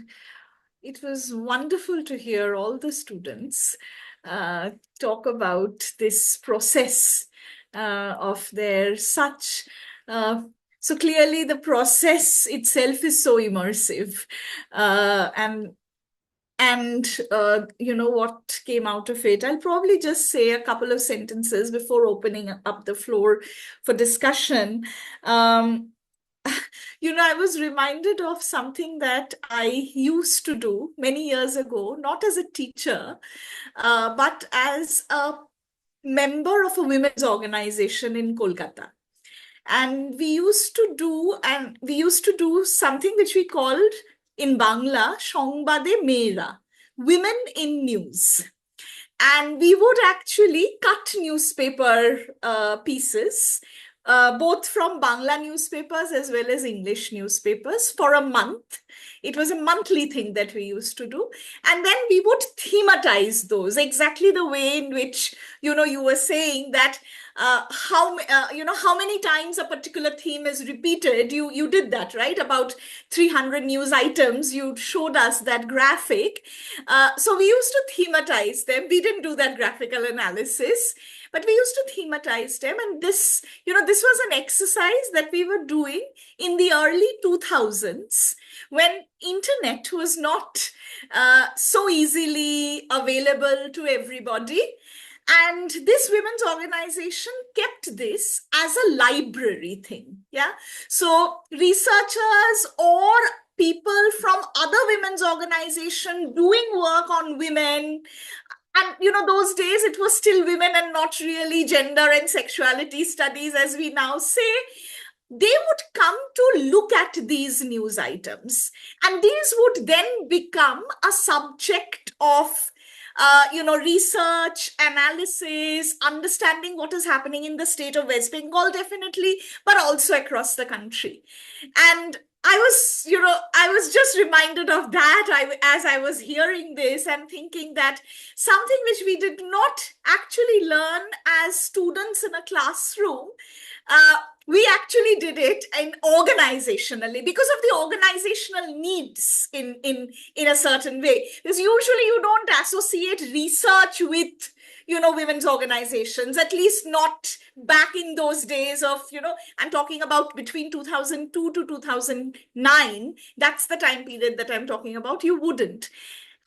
it was wonderful to hear all the students talk about this process of their such. So clearly the process itself is so immersive, and what came out of it. I'll probably just say a couple of sentences before opening up the floor for discussion. I was reminded of something that I used to do many years ago, not as a teacher, but as a member of a women's organization in Kolkata. And we used to do something which we called in Bangla, Shongbade Meera, women in news. And we would actually cut newspaper pieces, both from Bangla newspapers as well as English newspapers, for a month It was a monthly thing that we used to do. And then we would thematize those exactly the way in which, you were saying that how many times a particular theme is repeated. You did that, right? About 300 news items. You showed us that graphic. So we used to thematize them. We didn't do that graphical analysis, but we used to thematize them. And this was an exercise that we were doing in the early 2000s, when internet was not so easily available to everybody. And this women's organization kept this as a library thing. Yeah. So researchers or people from other women's organizations doing work on women, and those days it was still women and not really gender and sexuality studies, as we now say, they would come to look at these news items. And these would then become a subject of research, analysis, understanding what is happening in the state of West Bengal, definitely, but also across the country. And I was just reminded of that as I was hearing this and thinking that something which we did not actually learn as students in a classroom, we actually did it organizationally because of the organizational needs in a certain way. Because usually you don't associate research with women's organizations, at least not back in those days of, I'm talking about between 2002 to 2009. That's the time period that I'm talking about. You wouldn't.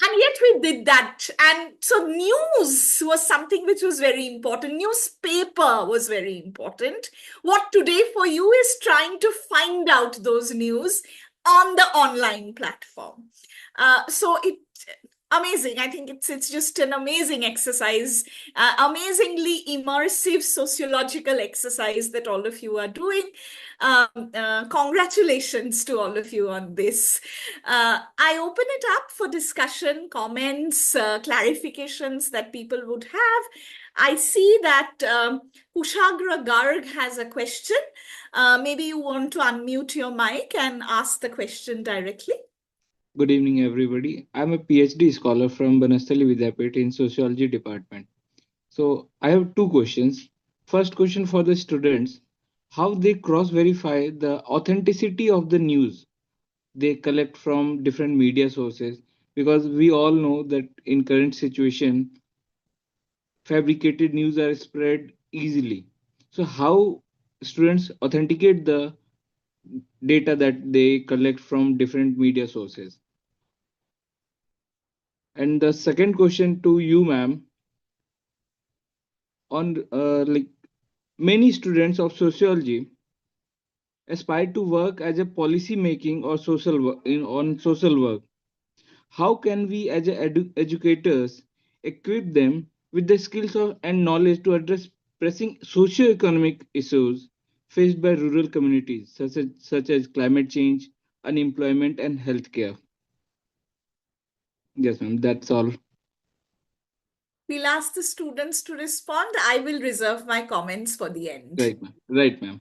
And yet we did that. And so news was something which was very important. Newspaper was very important. What today for you is trying to find out those news on the online platform. So amazing. I think it's just an amazing exercise, amazingly immersive sociological exercise that all of you are doing. Congratulations to all of you on this. I open it up for discussion, comments, clarifications that people would have. I see that Kushagra Garg has a question. Maybe you want to unmute your mic and ask the question directly. Good evening, everybody. I'm a PhD scholar from Banastali Vidyapit in Sociology department. So I have two questions. First question for the students, how they cross-verify the authenticity of the news they collect from different media sources, because we all know that in current situation, fabricated news are spread easily. So how students authenticate the data that they collect from different media sources? And the second question to you, ma'am, on like many students of sociology aspire to work as a policy making or social work on social work. How can we as educators equip them with the skills and knowledge to address pressing socio-economic issues faced by rural communities such as climate change, unemployment, and healthcare? Yes, ma'am, that's all. We'll ask the students to respond. I will reserve my comments for the end. Right, ma'am. Right, ma'am.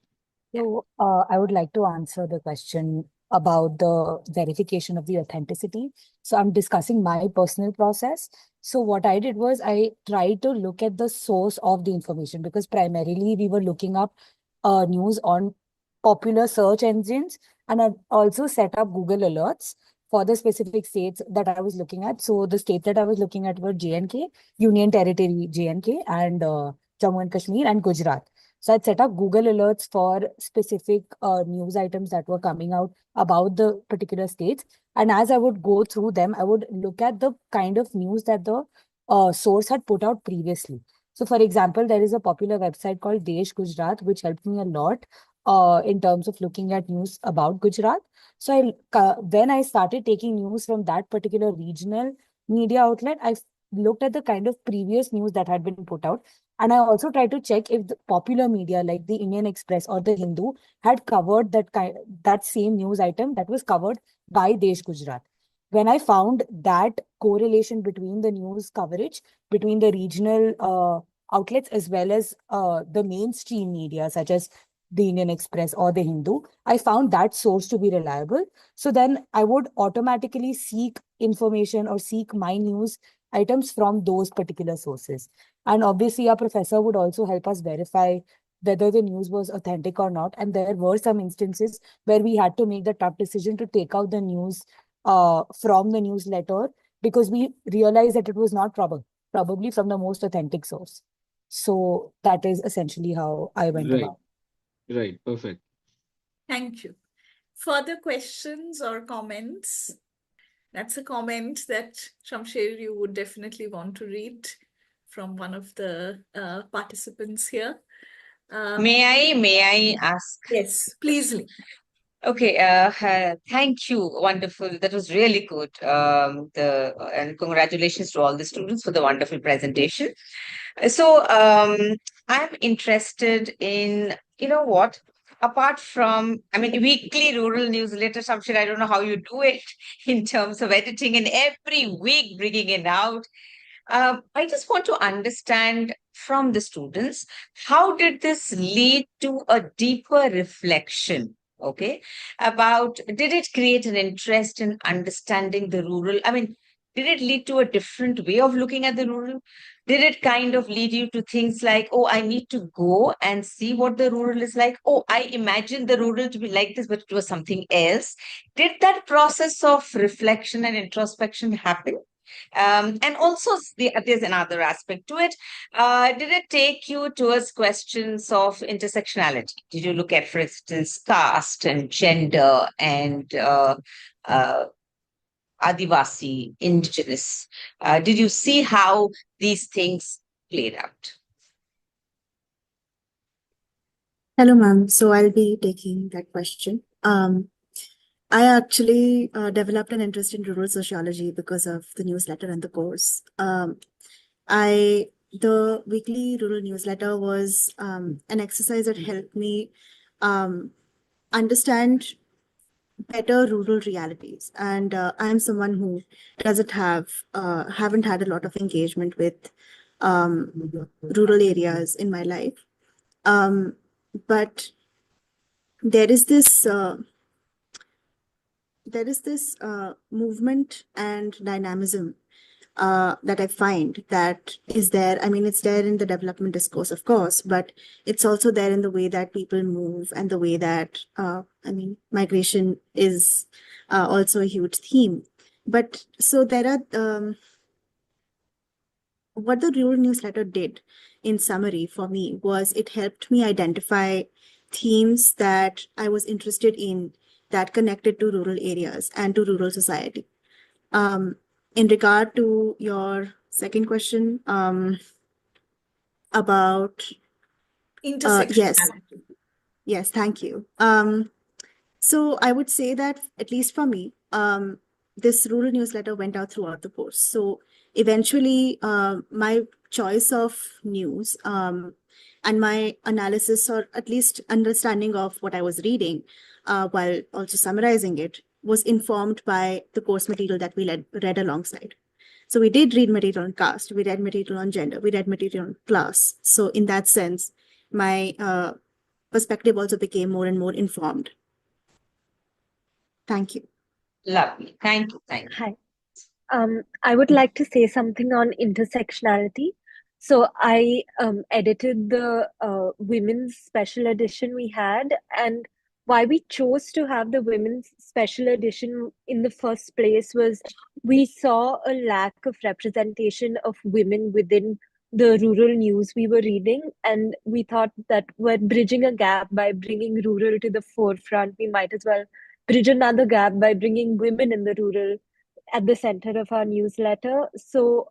So I would like to answer the question about the verification of the authenticity. So I'm discussing my personal process. So what I did was I tried to look at the source of the information, because primarily we were looking up news on popular search engines, and I also set up Google alerts for the specific states that I was looking at. So the states that I was looking at were J&K, Union Territory J&K, and Jammu and Kashmir and Gujarat. So I'd set up Google alerts for specific news items that were coming out about the particular states. And as I would go through them, I would look at the kind of news that the source had put out previously. So for example, there is a popular website called Desh Gujarat, which helped me a lot in terms of looking at news about Gujarat. So when I started taking news from that particular regional media outlet, I looked at the kind of previous news that had been put out. And I also tried to check if the popular media like the Indian Express or the Hindu had covered that same news item that was covered by Desh Gujarat. When I found that correlation between the news coverage, between the regional outlets as well as the mainstream media such as the Indian Express or the Hindu, I found that source to be reliable. So then I would automatically seek information or seek my news items from those particular sources. And obviously, our professor would also help us verify whether the news was authentic or not. And there were some instances where we had to make the tough decision to take out the news from the newsletter because we realized that it was not probably from the most authentic source. So that is essentially how I went Right, about. right, perfect. Thank you. Further questions or comments? That's a comment that Shamsher, you would definitely want to read from one of the participants here. May I ask? Yes, please, Leena. Okay, thank you. Wonderful. That was really good. And congratulations to all the students for the wonderful presentation. So, I'm interested in, you know what, apart from, I mean, weekly rural newsletter, Shamsher, I don't know how you do it in terms of editing and every week bringing it out. I just want to understand from the students, how did this lead to a deeper reflection? Okay, about did it create an interest in understanding the rural? I mean, did it lead to a different way of looking at the rural? Did it kind of lead you to things like, oh, I need to go and see what the rural is like? Oh, I imagined the rural to be like this, but it was something else. Did that process of reflection and introspection happen? And also, there's another aspect to it. Did it take you towards questions of intersectionality? Did you look at, for instance, caste and gender and Adivasi, indigenous? Did you see how these things played out? Hello, ma'am. So I'll be taking that question. I actually developed an interest in rural sociology because of the newsletter and the course. The weekly rural newsletter was an exercise that helped me understand better rural realities. And I'm someone who haven't had a lot of engagement with rural areas in my life. But there is this movement and dynamism that I find that is there. I mean, it's there in the development discourse, of course, but it's also there in the way that people move and the way that, migration is also a huge theme. But so there are, what the rural newsletter did in summary for me was it helped me identify themes that I was interested in that connected to rural areas and to rural society. In regard to your second question, about Intersectionality. yes, thank you. So I would say that at least for me, this rural newsletter went out throughout the course. So eventually, my choice of news and my analysis, or at least understanding of what I was reading, while also summarizing it, was informed by the course material that we read alongside. So we did read material on caste, we read material on gender, we read material on class. So in that sense, my perspective also became more and more informed. Thank you. Lovely. Thank you. Thank you. Hi. I would like to say something on intersectionality. So I edited the women's special edition we had, and why we chose to have the women's special edition in the first place was we saw a lack of representation of women within the rural news we were reading, and we thought that we're bridging a gap by bringing rural to the forefront. We might as well bridge another gap by bringing women in the rural at the center of our newsletter. So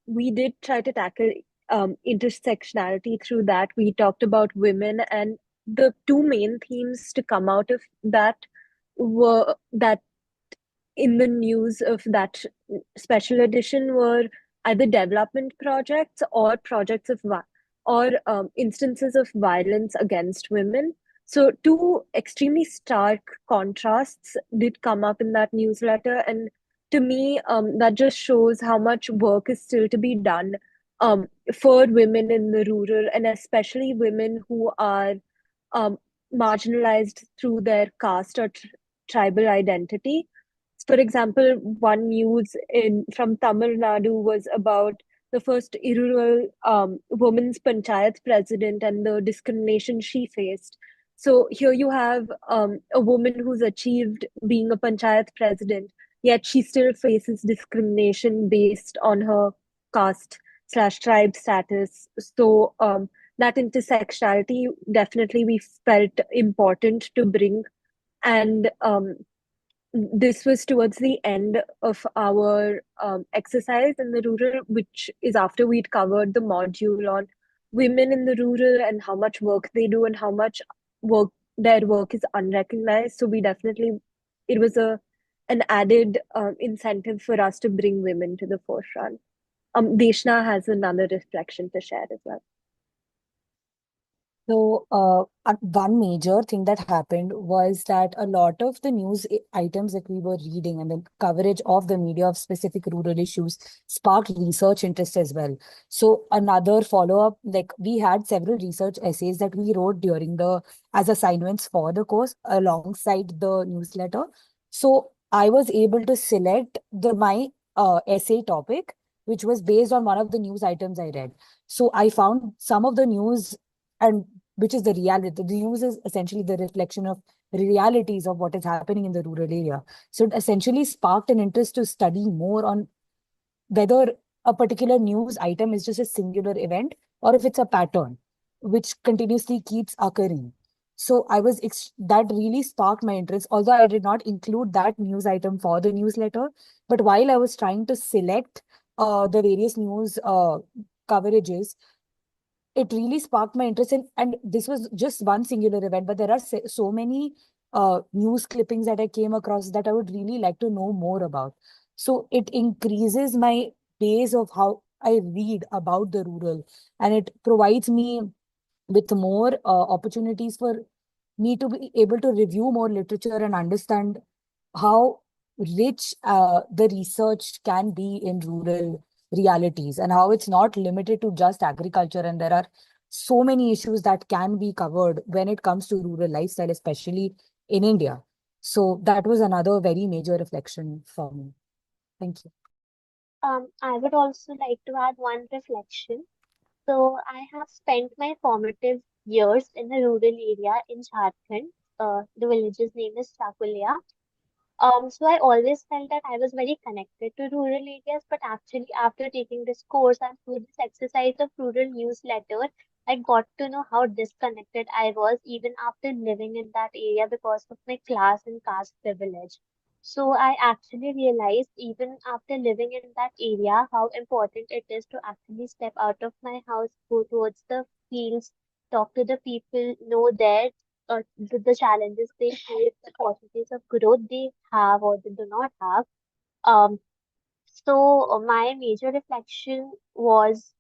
we did try to tackle intersectionality through that. We talked about women, and the two main themes to come out of that were that in the news of that special edition were either development projects or projects of instances of violence against women. So two extremely stark contrasts did come up in that newsletter, and to me, that just shows how much work is still to be done for women in the rural, and especially women who are marginalized through their caste or tribal identity. For example, one news from Tamil Nadu was about the first rural women's panchayat president and the discrimination she faced. So here you have a woman who's achieved being a panchayat president, yet she still faces discrimination based on her caste/tribe status. So that intersectionality definitely we felt important to bring, and this was towards the end of our exercise in the rural, which is after we'd covered the module on women in the rural and how much work they do and how much work their work is unrecognized. So we definitely, it was an added incentive for us to bring women to the forefront. Deshna has another reflection to share as well. So, one major thing that happened was that a lot of the news items that we were reading and the coverage of the media of specific rural issues sparked research interest as well. So, another follow-up, like we had several research essays that we wrote during as assignments for the course alongside the newsletter. So, I was able to select my essay topic, which was based on one of the news items I read. So, I found some of the news, and which is the reality. The news is essentially the reflection of realities of what is happening in the rural area. So it essentially sparked an interest to study more on whether a particular news item is just a singular event or if it's a pattern which continuously keeps occurring. So that really sparked my interest, although I did not include that news item for the newsletter. But while I was trying to select the various news coverages, it really sparked my interest in, and this was just one singular event, but there are so many news clippings that I came across that I would really like to know more about. So it increases my base of how I read about the rural, and it provides me with more opportunities for me to be able to review more literature and understand how rich the research can be in rural realities and how it's not limited to just agriculture, and there are so many issues that can be covered when it comes to rural lifestyle, especially in India. So that was another very major reflection for me. Thank you. I would also like to add one reflection. So I have spent my formative years in a rural area in Jharkhand. The village's name is Chakulia. So I always felt that I was very connected to rural areas, but actually after taking this course and through this exercise of rural newsletter, I got to know how disconnected I was even after living in that area because of my class and caste privilege. So I actually realized even after living in that area how important it is to actually step out of my house, go towards the fields, talk to the people, know their the challenges they face, the possibilities of growth they have or they do not have. Um, so my major reflection was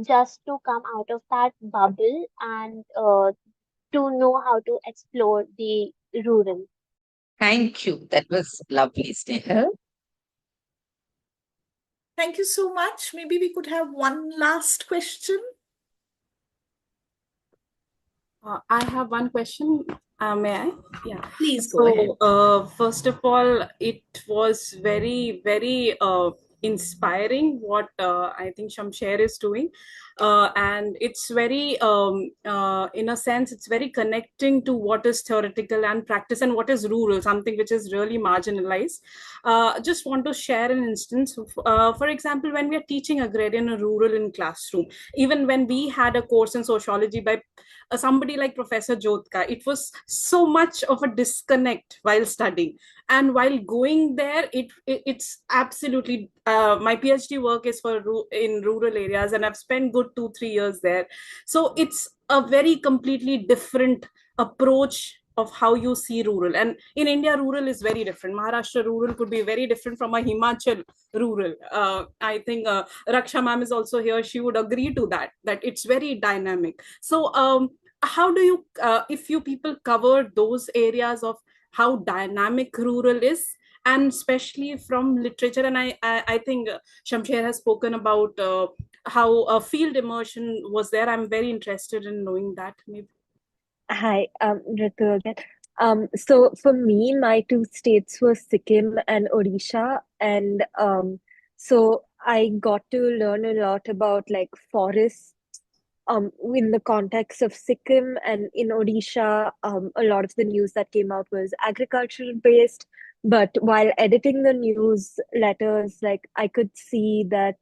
just to come out of that bubble and to know how to explore the rural. Thank you. That was lovely, Snehal. Thank you so much. Maybe we could have one last question. I have one question. May I? Yeah. Please go ahead. So, first of all, it was very, very inspiring what I think Shamsher is doing. And it's very, in a sense, it's very connecting to what is theoretical and practice and what is rural, something which is really marginalized. Just want to share an instance. For example, when we are teaching agrarian or rural in classroom, even when we had a course in sociology by somebody like Professor Jyotka, it was so much of a disconnect while studying. And while going there, it's absolutely, my PhD work is in rural areas, and I've spent good 2-3 years there. So it's a very completely different approach of how you see rural. And in India, rural is very different. Maharashtra rural could be very different from a Himachal rural. I think Raksha ma'am is also here. She would agree to that it's very dynamic. So how do you, if you people cover those areas of how dynamic rural is, and especially from literature, and I think Shamsher has spoken about how field immersion was there. I'm very interested in knowing that. Maybe. Hi, Ritu again. So for me, my two states were Sikkim and Odisha, and so I got to learn a lot about like forests in the context of Sikkim, and in Odisha, a lot of the news that came out was agricultural based. But while editing the newsletters, like I could see that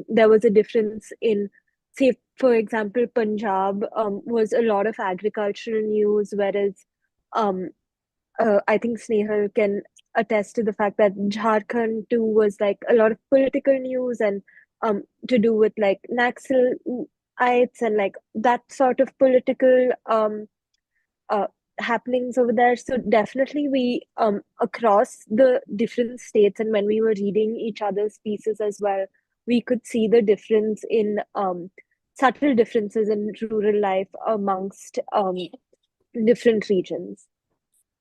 there was a difference in, say, for example, Punjab was a lot of agricultural news, whereas um, I think Snehal can attest to the fact that Jharkhand too was like a lot of political news and to do with like Naxalites and like that sort of political uh, happenings over there. So definitely we across the different states and when we were reading each other's pieces as well, we could see the difference in subtle differences in rural life amongst different regions.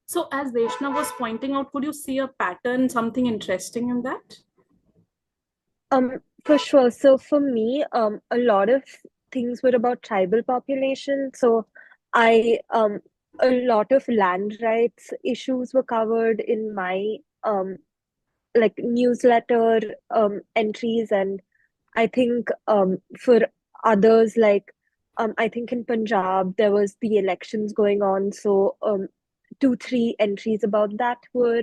So, as Deshna was pointing out, could you see a pattern, something interesting in that? For sure. So for me, a lot of things were about tribal population. So a lot of land rights issues were covered in my like newsletter entries, and I think for others, like I think in Punjab there was the elections going on, so 2, 3 entries about that were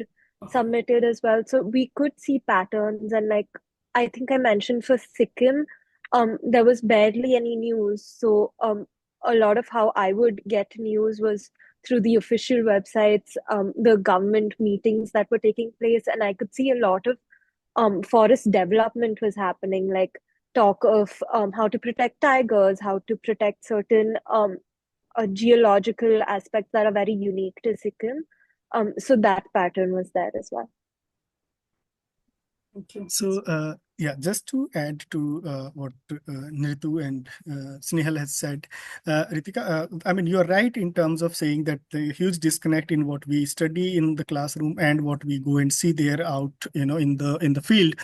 submitted as well. So we could see patterns, and like I think I mentioned for Sikkim, there was barely any news. So a lot of how I would get news was through the official websites, the government meetings that were taking place, and I could see a lot of forest development was happening, like talk of how to protect tigers, how to protect certain geological aspects that are very unique to Sikkim. So that pattern was there as well. Okay. So, yeah, just to add to what Nritu and Snehal has said, Ritika, I mean, you're right in terms of saying that the huge disconnect in what we study in the classroom and what we go and see there out, in the field.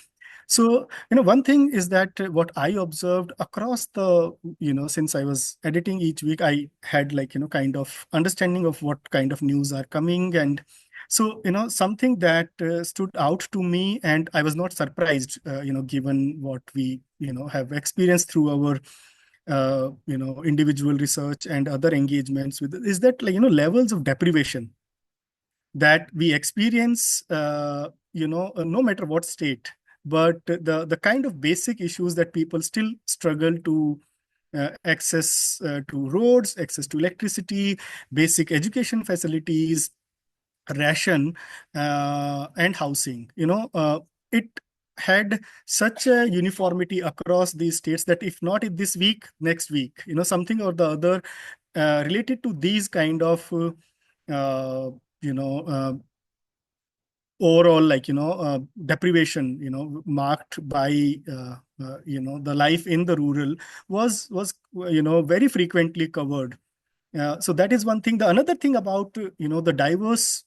So, one thing is that what I observed across the, since I was editing each week, I had like, kind of understanding of what kind of news are coming. And so, something that stood out to me, and I was not surprised, given what we, have experienced through our, individual research and other engagements with, is that, like, levels of deprivation that we experience, no matter what state, but the kind of basic issues that people still struggle to access to roads, access to electricity, basic education facilities, ration, and housing. It had such a uniformity across these states that if not in this week, next week, something or the other related to these kind of, uh, you know, uh, overall, like, deprivation, marked by, the life in the rural was, very frequently covered. So that is one thing. The another thing about, the diverse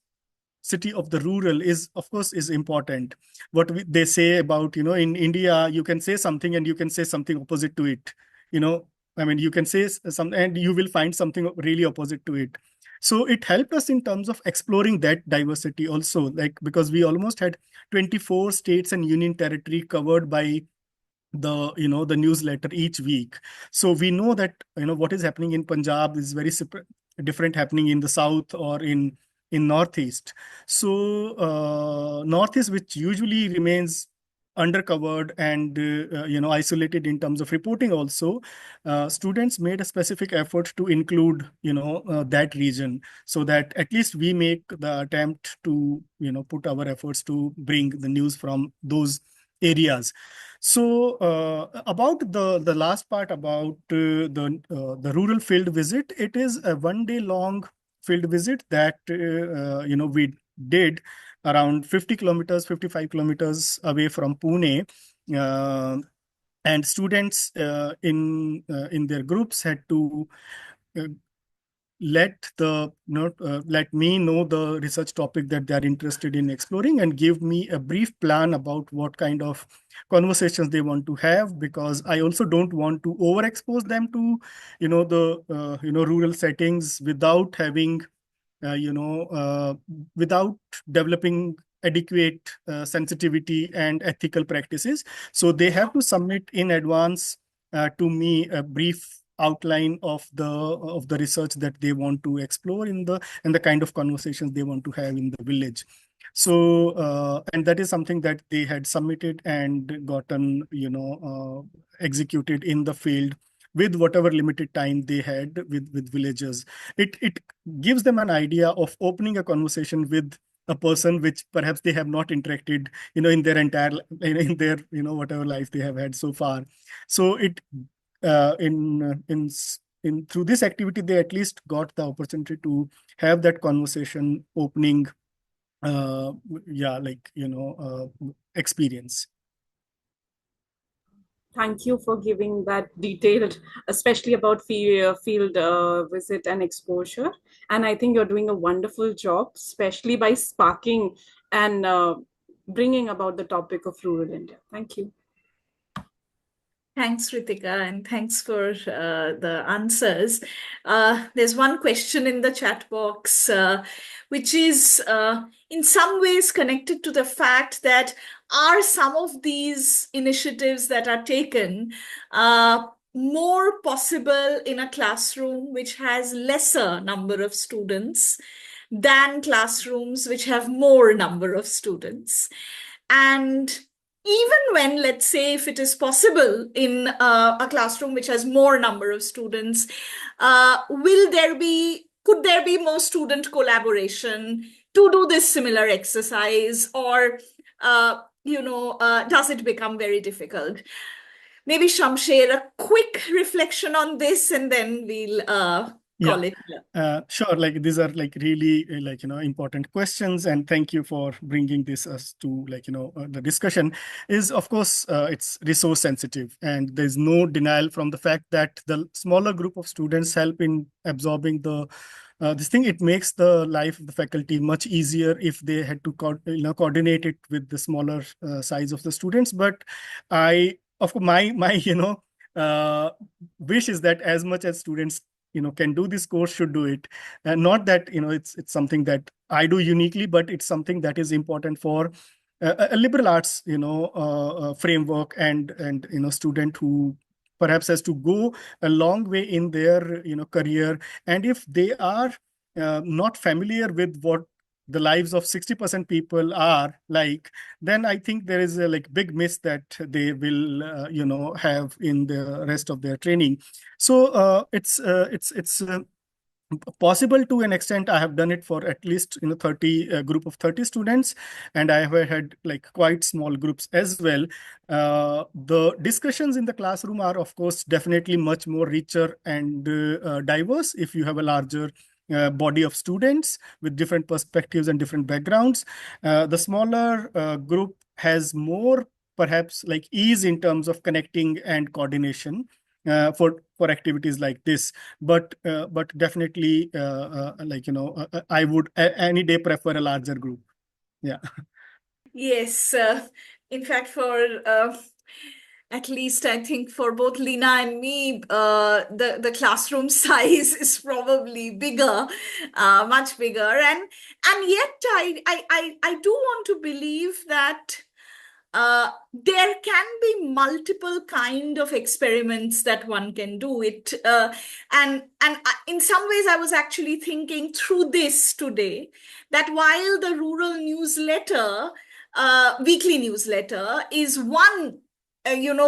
city of the rural is, of course, is important. What they say about, in India, you can say something and you can say something opposite to it. I mean, you can say some and you will find something really opposite to it. So it helped us in terms of exploring that diversity also, like, because we almost had 24 states and union territory covered by the newsletter each week. So we know that what is happening in Punjab is very different happening in the south or in northeast. So northeast, which usually remains undercovered and isolated in terms of reporting also, students made a specific effort to include that region, so that at least we make the attempt to put our efforts to bring the news from those areas. So about the last part about the rural field visit, it is a 1 day long field visit that we did around 50 kilometers, 55 kilometers away from Pune. And students in their groups had to let me know the research topic that they are interested in exploring, and give me a brief plan about what kind of conversations they want to have, because I also don't want to overexpose them to the rural settings without having without developing adequate sensitivity and ethical practices. So they have to submit in advance to me a brief outline of the research that they want to explore and the kind of conversations they want to have in the village. So and that is something that they had submitted and gotten executed in the field with whatever limited time they had with villagers. It gives them an idea of opening a conversation with a person which perhaps they have not interacted in their entire in their whatever life they have had so far. So it in through this activity they at least got the opportunity to have that conversation opening experience. Thank you for giving that detailed, especially about field visit and exposure. And I think you're doing a wonderful job, especially by sparking and bringing about the topic of rural India. Thank you. Thanks, Ritika, and thanks for the answers. There's one question in the chat box, which is in some ways connected to the fact that are some of these initiatives that are taken more possible in a classroom which has lesser number of students than classrooms which have more number of students? And even when, let's say, if it is possible in a classroom which has more number of students, could there be more student collaboration to do this similar exercise, or does it become very difficult? Maybe Shamsher, a quick reflection on this, and then we'll call it. Sure. These are really important questions, and thank you for bringing this us to the discussion. Is of course it's resource sensitive, and there's no denial from the fact that the smaller group of students help in absorbing this thing. It makes the life of the faculty much easier if they had to coordinate it with the smaller size of the students. But of course, my wish is that as much as students can do this course should do it, and not that it's something that I do uniquely, but it's something that is important for a liberal arts framework and student who perhaps has to go a long way in their career, and if they are not familiar with what the lives of 60% people are like, then I think there is a big miss that they will have in the rest of their training. So it's possible to an extent. I have done it for at least 30 group of 30 students, and I have had quite small groups as well. The discussions in the classroom are of course definitely much more richer and diverse if you have a larger body of students with different perspectives and different backgrounds. The smaller group has more perhaps ease in terms of connecting and coordination for activities like this, but definitely I would any day prefer a larger group. Yeah. Yes, in fact, for at least I think for both Leena and me, the classroom size is probably bigger, much bigger, and yet I do want to believe that there can be multiple kind of experiments that one can do it, and in some ways I was actually thinking through this today, that while the rural newsletter, weekly newsletter, is one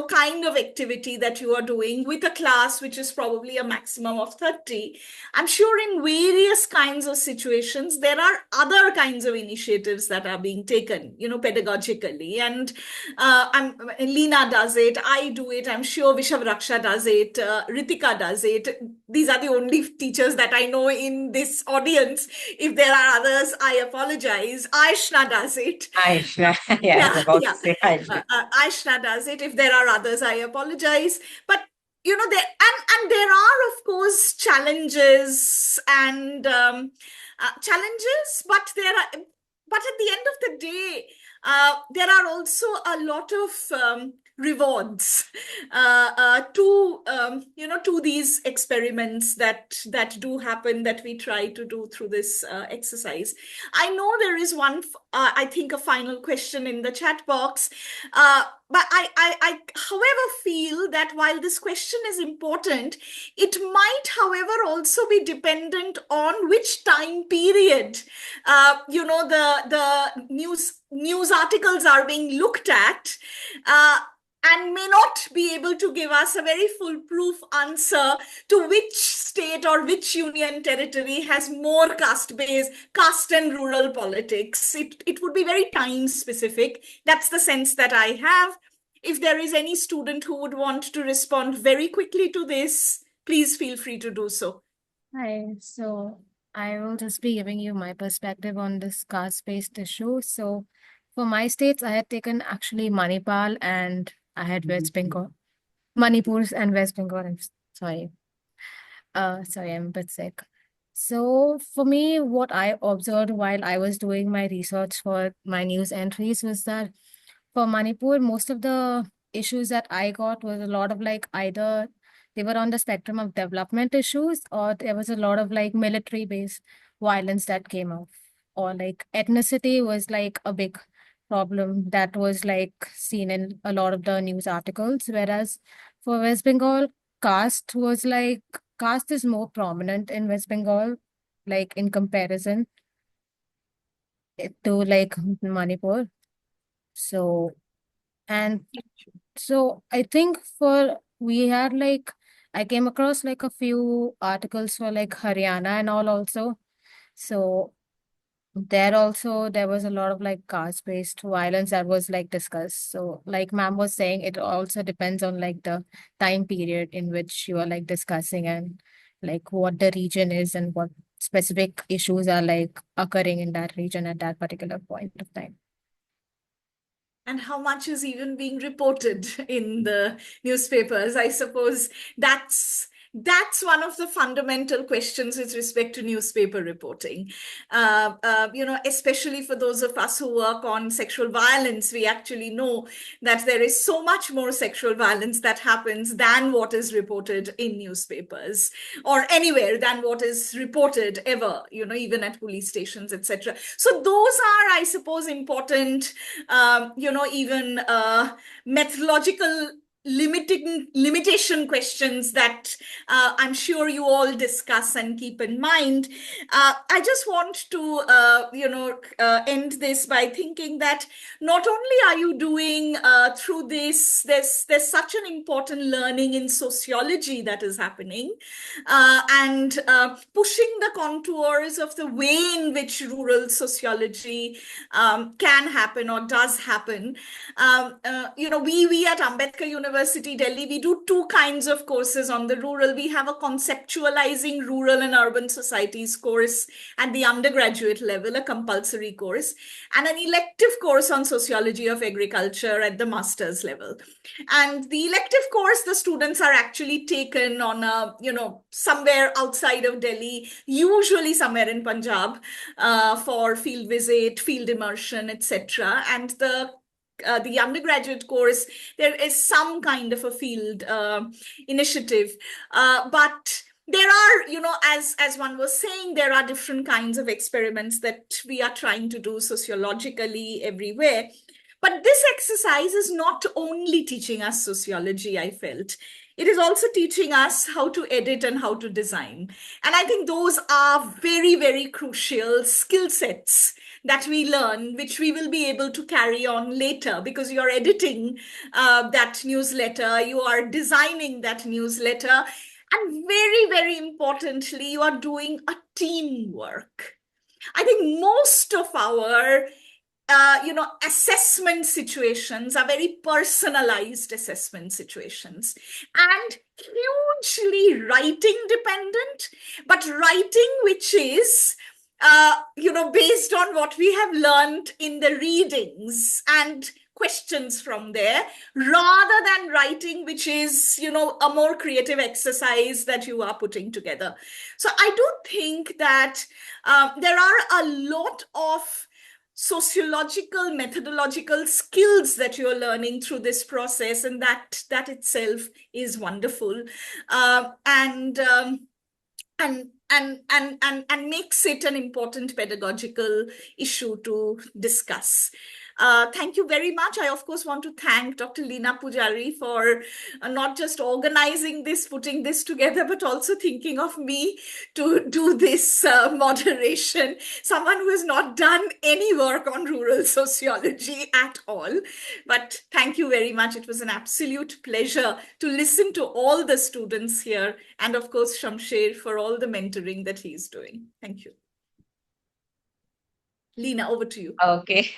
kind of activity that you are doing with a class which is probably a maximum of 30. I'm sure in various kinds of situations, there are other kinds of initiatives that are being taken, pedagogically. And Leena does it, I do it, I'm sure Vishavraksha does it, Ritika does it. These are the only teachers that I know in this audience. If there are others, I apologize. Aishna does it. Aishna, yeah, I was about to say Aishna. Aishna does it. If there are others, I apologize. But there are, of course, challenges and challenges, but at the end of the day, there are also a lot of rewards to these experiments that do happen, that we try to do through this exercise. I know there is one, I think, a final question in the chat box. But I, however, feel that while this question is important, it might, however, also be dependent on which time period, the news articles are being looked at, and may not be able to give us a very foolproof answer to which state or which union territory has more caste and rural politics. It would be very time specific. That's the sense that I have. If there is any student who would want to respond very quickly to this, please feel free to do so. Hi, so I will just be giving you my perspective on this caste-based issue. So for my states, I had taken actually Manipal and I had West Bengal. Manipur and West Bengal. I'm sorry. Sorry, I'm a bit sick. So for me, what I observed while I was doing my research for my news entries was that for Manipur, most of the issues that I got was a lot of like either they were on the spectrum of development issues or there was a lot of like military-based violence that came up, or like ethnicity was like a big problem that was like seen in a lot of the news articles. Whereas for West Bengal, caste is more prominent in West Bengal, like in comparison to like Manipur. So, and so I think we had like, I came across like a few articles for like Haryana and all also. So there was a lot of like caste-based violence that was like discussed. So like ma'am was saying, it also depends on like the time period in which you are like discussing and like what the region is and what specific issues are like occurring in that region at that particular point of time. And how much is even being reported in the newspapers. I suppose that's one of the fundamental questions with respect to newspaper reporting. Especially for those of us who work on sexual violence, we actually know that there is so much more sexual violence that happens than what is reported in newspapers or anywhere than what is reported ever, even at police stations, etc. So those are, I suppose, important, even methodological limitation questions that I'm sure you all discuss and keep in mind. I just want to, end this by thinking that not only are you doing through this, there's such an important learning in sociology that is happening, and pushing the contours of the way in which rural sociology can happen or does happen. We at Ambedkar University, Delhi, we do two kinds of courses on the rural. We have a conceptualizing rural and urban societies course at the undergraduate level, a compulsory course, and an elective course on sociology of agriculture at the master's level. And the elective course, the students are actually taken on a, somewhere outside of Delhi, usually somewhere in Punjab, for field visit, field immersion, etc. And the undergraduate course, there is some kind of a field initiative, but there are, as one was saying, there are different kinds of experiments that we are trying to do sociologically everywhere. But this exercise is not only teaching us sociology, I felt. It is also teaching us how to edit and how to design. And I think those are very, very crucial skill sets that we learn, which we will be able to carry on later, because you're editing that newsletter, you are designing that newsletter, and very, very importantly, you are doing a teamwork. I think most of our assessment situations are very personalized assessment situations and hugely writing dependent, but writing which is based on what we have learned in the readings and questions from there, rather than writing, which is, a more creative exercise that you are putting together. So I do think that there are a lot of sociological, methodological skills that you're learning through this process, and that itself is wonderful, and makes it an important pedagogical issue to discuss. Thank you very much. I, of course, want to thank Dr. Leena Pujari for not just organizing this, putting this together, but also thinking of me to do this moderation. Someone who has not done any work on rural sociology at all. But thank you very much. It was an absolute pleasure to listen to all the students here, and of course, Shamsher, for all the mentoring that he's doing. Thank you. Leena, over to you. Okay.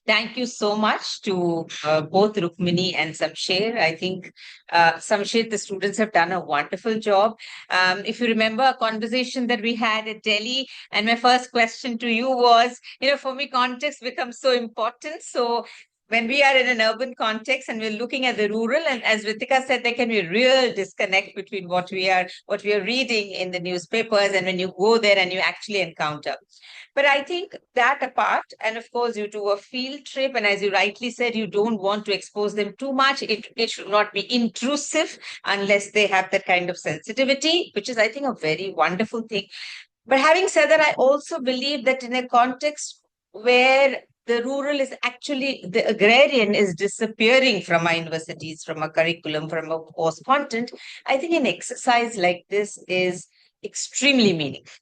Thank you so much to both Rukmini and Shamsher. I think Shamsher, the students have done a wonderful job. If you remember a conversation that we had at Delhi, and my first question to you was, for me, context becomes so important. So when we are in an urban context and we're looking at the rural, and as Ritika said, there can be a real disconnect between what we are reading in the newspapers and when you go there and you actually encounter. But I think that apart, and of course you do a field trip, and as you rightly said, you don't want to expose them too much. It should not be intrusive unless they have that kind of sensitivity, which is, I think, a very wonderful thing. But having said that, I also believe that in a context where the rural is actually, the agrarian is disappearing from our universities, from a curriculum, from a course content, I think an exercise like this is extremely meaningful.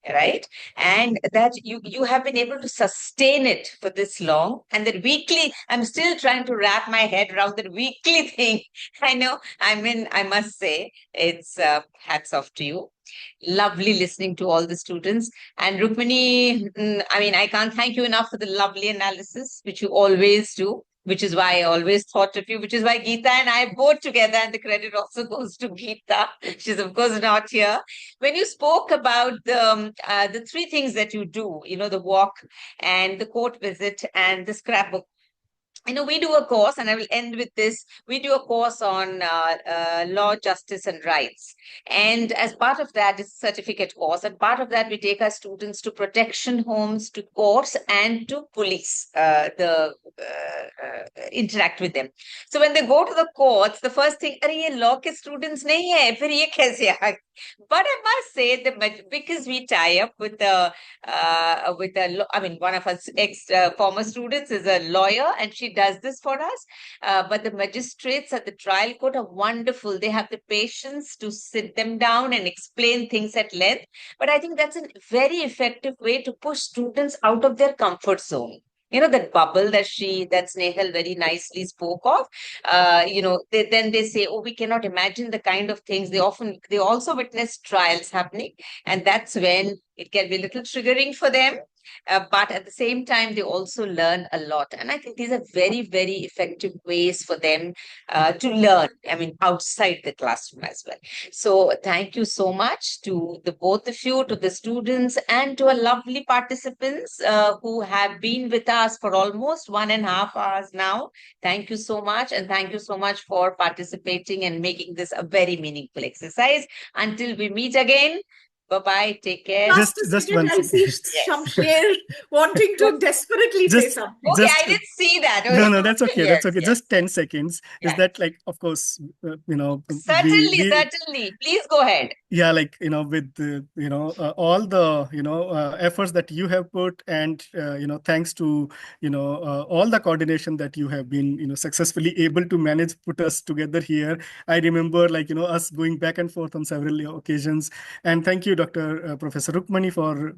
Right? And that you have been able to sustain it for this long. And that weekly, I'm still trying to wrap my head around that weekly thing. I know, I must say, it's hats off to you. Lovely listening to all the students. And Rukmini, I can't thank you enough for the lovely analysis, which you always do, which is why I always thought of you, which is why Geeta and I both together, and the credit also goes to Geeta. She's, of course, not here. When you spoke about the three things that you do, the walk and the court visit and the scrapbook, we do a course, and I will end with this. We do a course on law, justice, and rights. And as part of that, it's a certificate course. And part of that, we take our students to protection homes, to courts, and to police, interact with them. So when they go to the courts, the first thing, ye law ke students nahi hai, phir ye kaise aa? But I must say that because we tie up with one of our former students is a lawyer, and she does this for us. But the magistrates at the trial court are wonderful. They have the patience to sit them down and explain things at length. But I think that's a very effective way to push students out of their comfort zone. That bubble that Snehal very nicely spoke of, then they say, oh, we cannot imagine the kind of things. They also witness trials happening. And that's when it can be a little triggering for them. But at the same time, they also learn a lot. And I think these are very, very effective ways for them to learn, outside the classroom as well. So thank you so much to the both of you, to the students, and to our lovely participants who have been with us for almost 1.5 hours now. Thank you so much. And thank you so much for participating and making this a very meaningful exercise. Until we meet again, bye-bye. Take care. Just one I see Shamsher wanting to desperately say something. Okay, I didn't see that. Okay. No, that's okay. Yes, that's okay. Yes. Just 10 seconds. Is that of course, Certainly. Please go ahead. Yeah, with all the efforts that you have put, and thanks to all the coordination that you have been successfully able to manage, put us together here. I remember us going back and forth on several occasions, and thank you, Dr. Professor Rukmini, for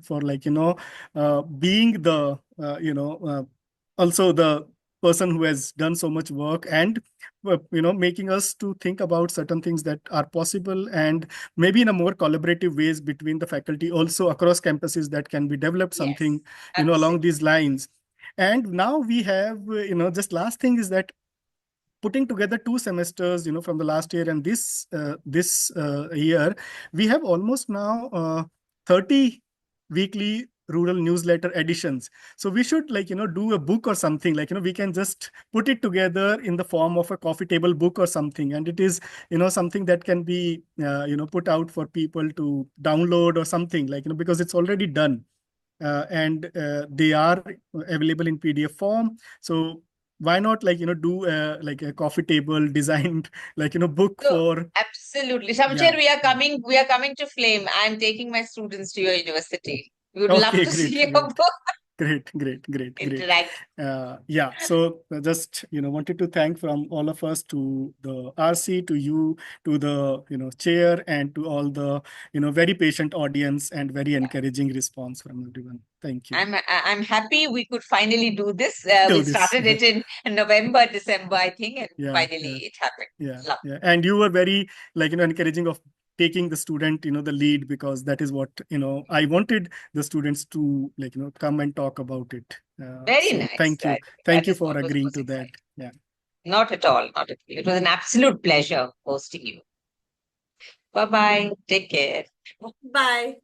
being the also the person who has done so much work, and making us to think about certain things that are possible, and maybe in a more collaborative ways between the faculty also across campuses that can be developed something along these lines. And now we have just last thing is that putting together 2 semesters from the last year and this year, we have almost now 30 weekly rural newsletter editions. So we should do a book or something, we can just put it together in the form of a coffee table book or something, and it is something that can be put out for people to download or something, because it's already done, and they are available in PDF form. So why not do a coffee table designed book for. Absolutely. Shamsher, Yeah. we are coming to Flame. I'm taking my students to your university. We would love Okay, to great, see your great. book. Great. Interact. Yeah, so just wanted to thank from all of us to the RC, to you, to the chair, and to all the very patient audience and very encouraging response from everyone. Thank you. I'm happy we could finally do this. Do We this, started it in November, December, I think, and Yeah, finally yeah. it happened. Yeah, Love. yeah. And you were very encouraging of taking the student the lead, because that is what I wanted the students to come and talk about it. Very So nice. thank you That is for what was agreeing most to that. exciting. Yeah. Not at all. Not at all. It was an absolute pleasure hosting you. Bye-bye. Take care. Bye.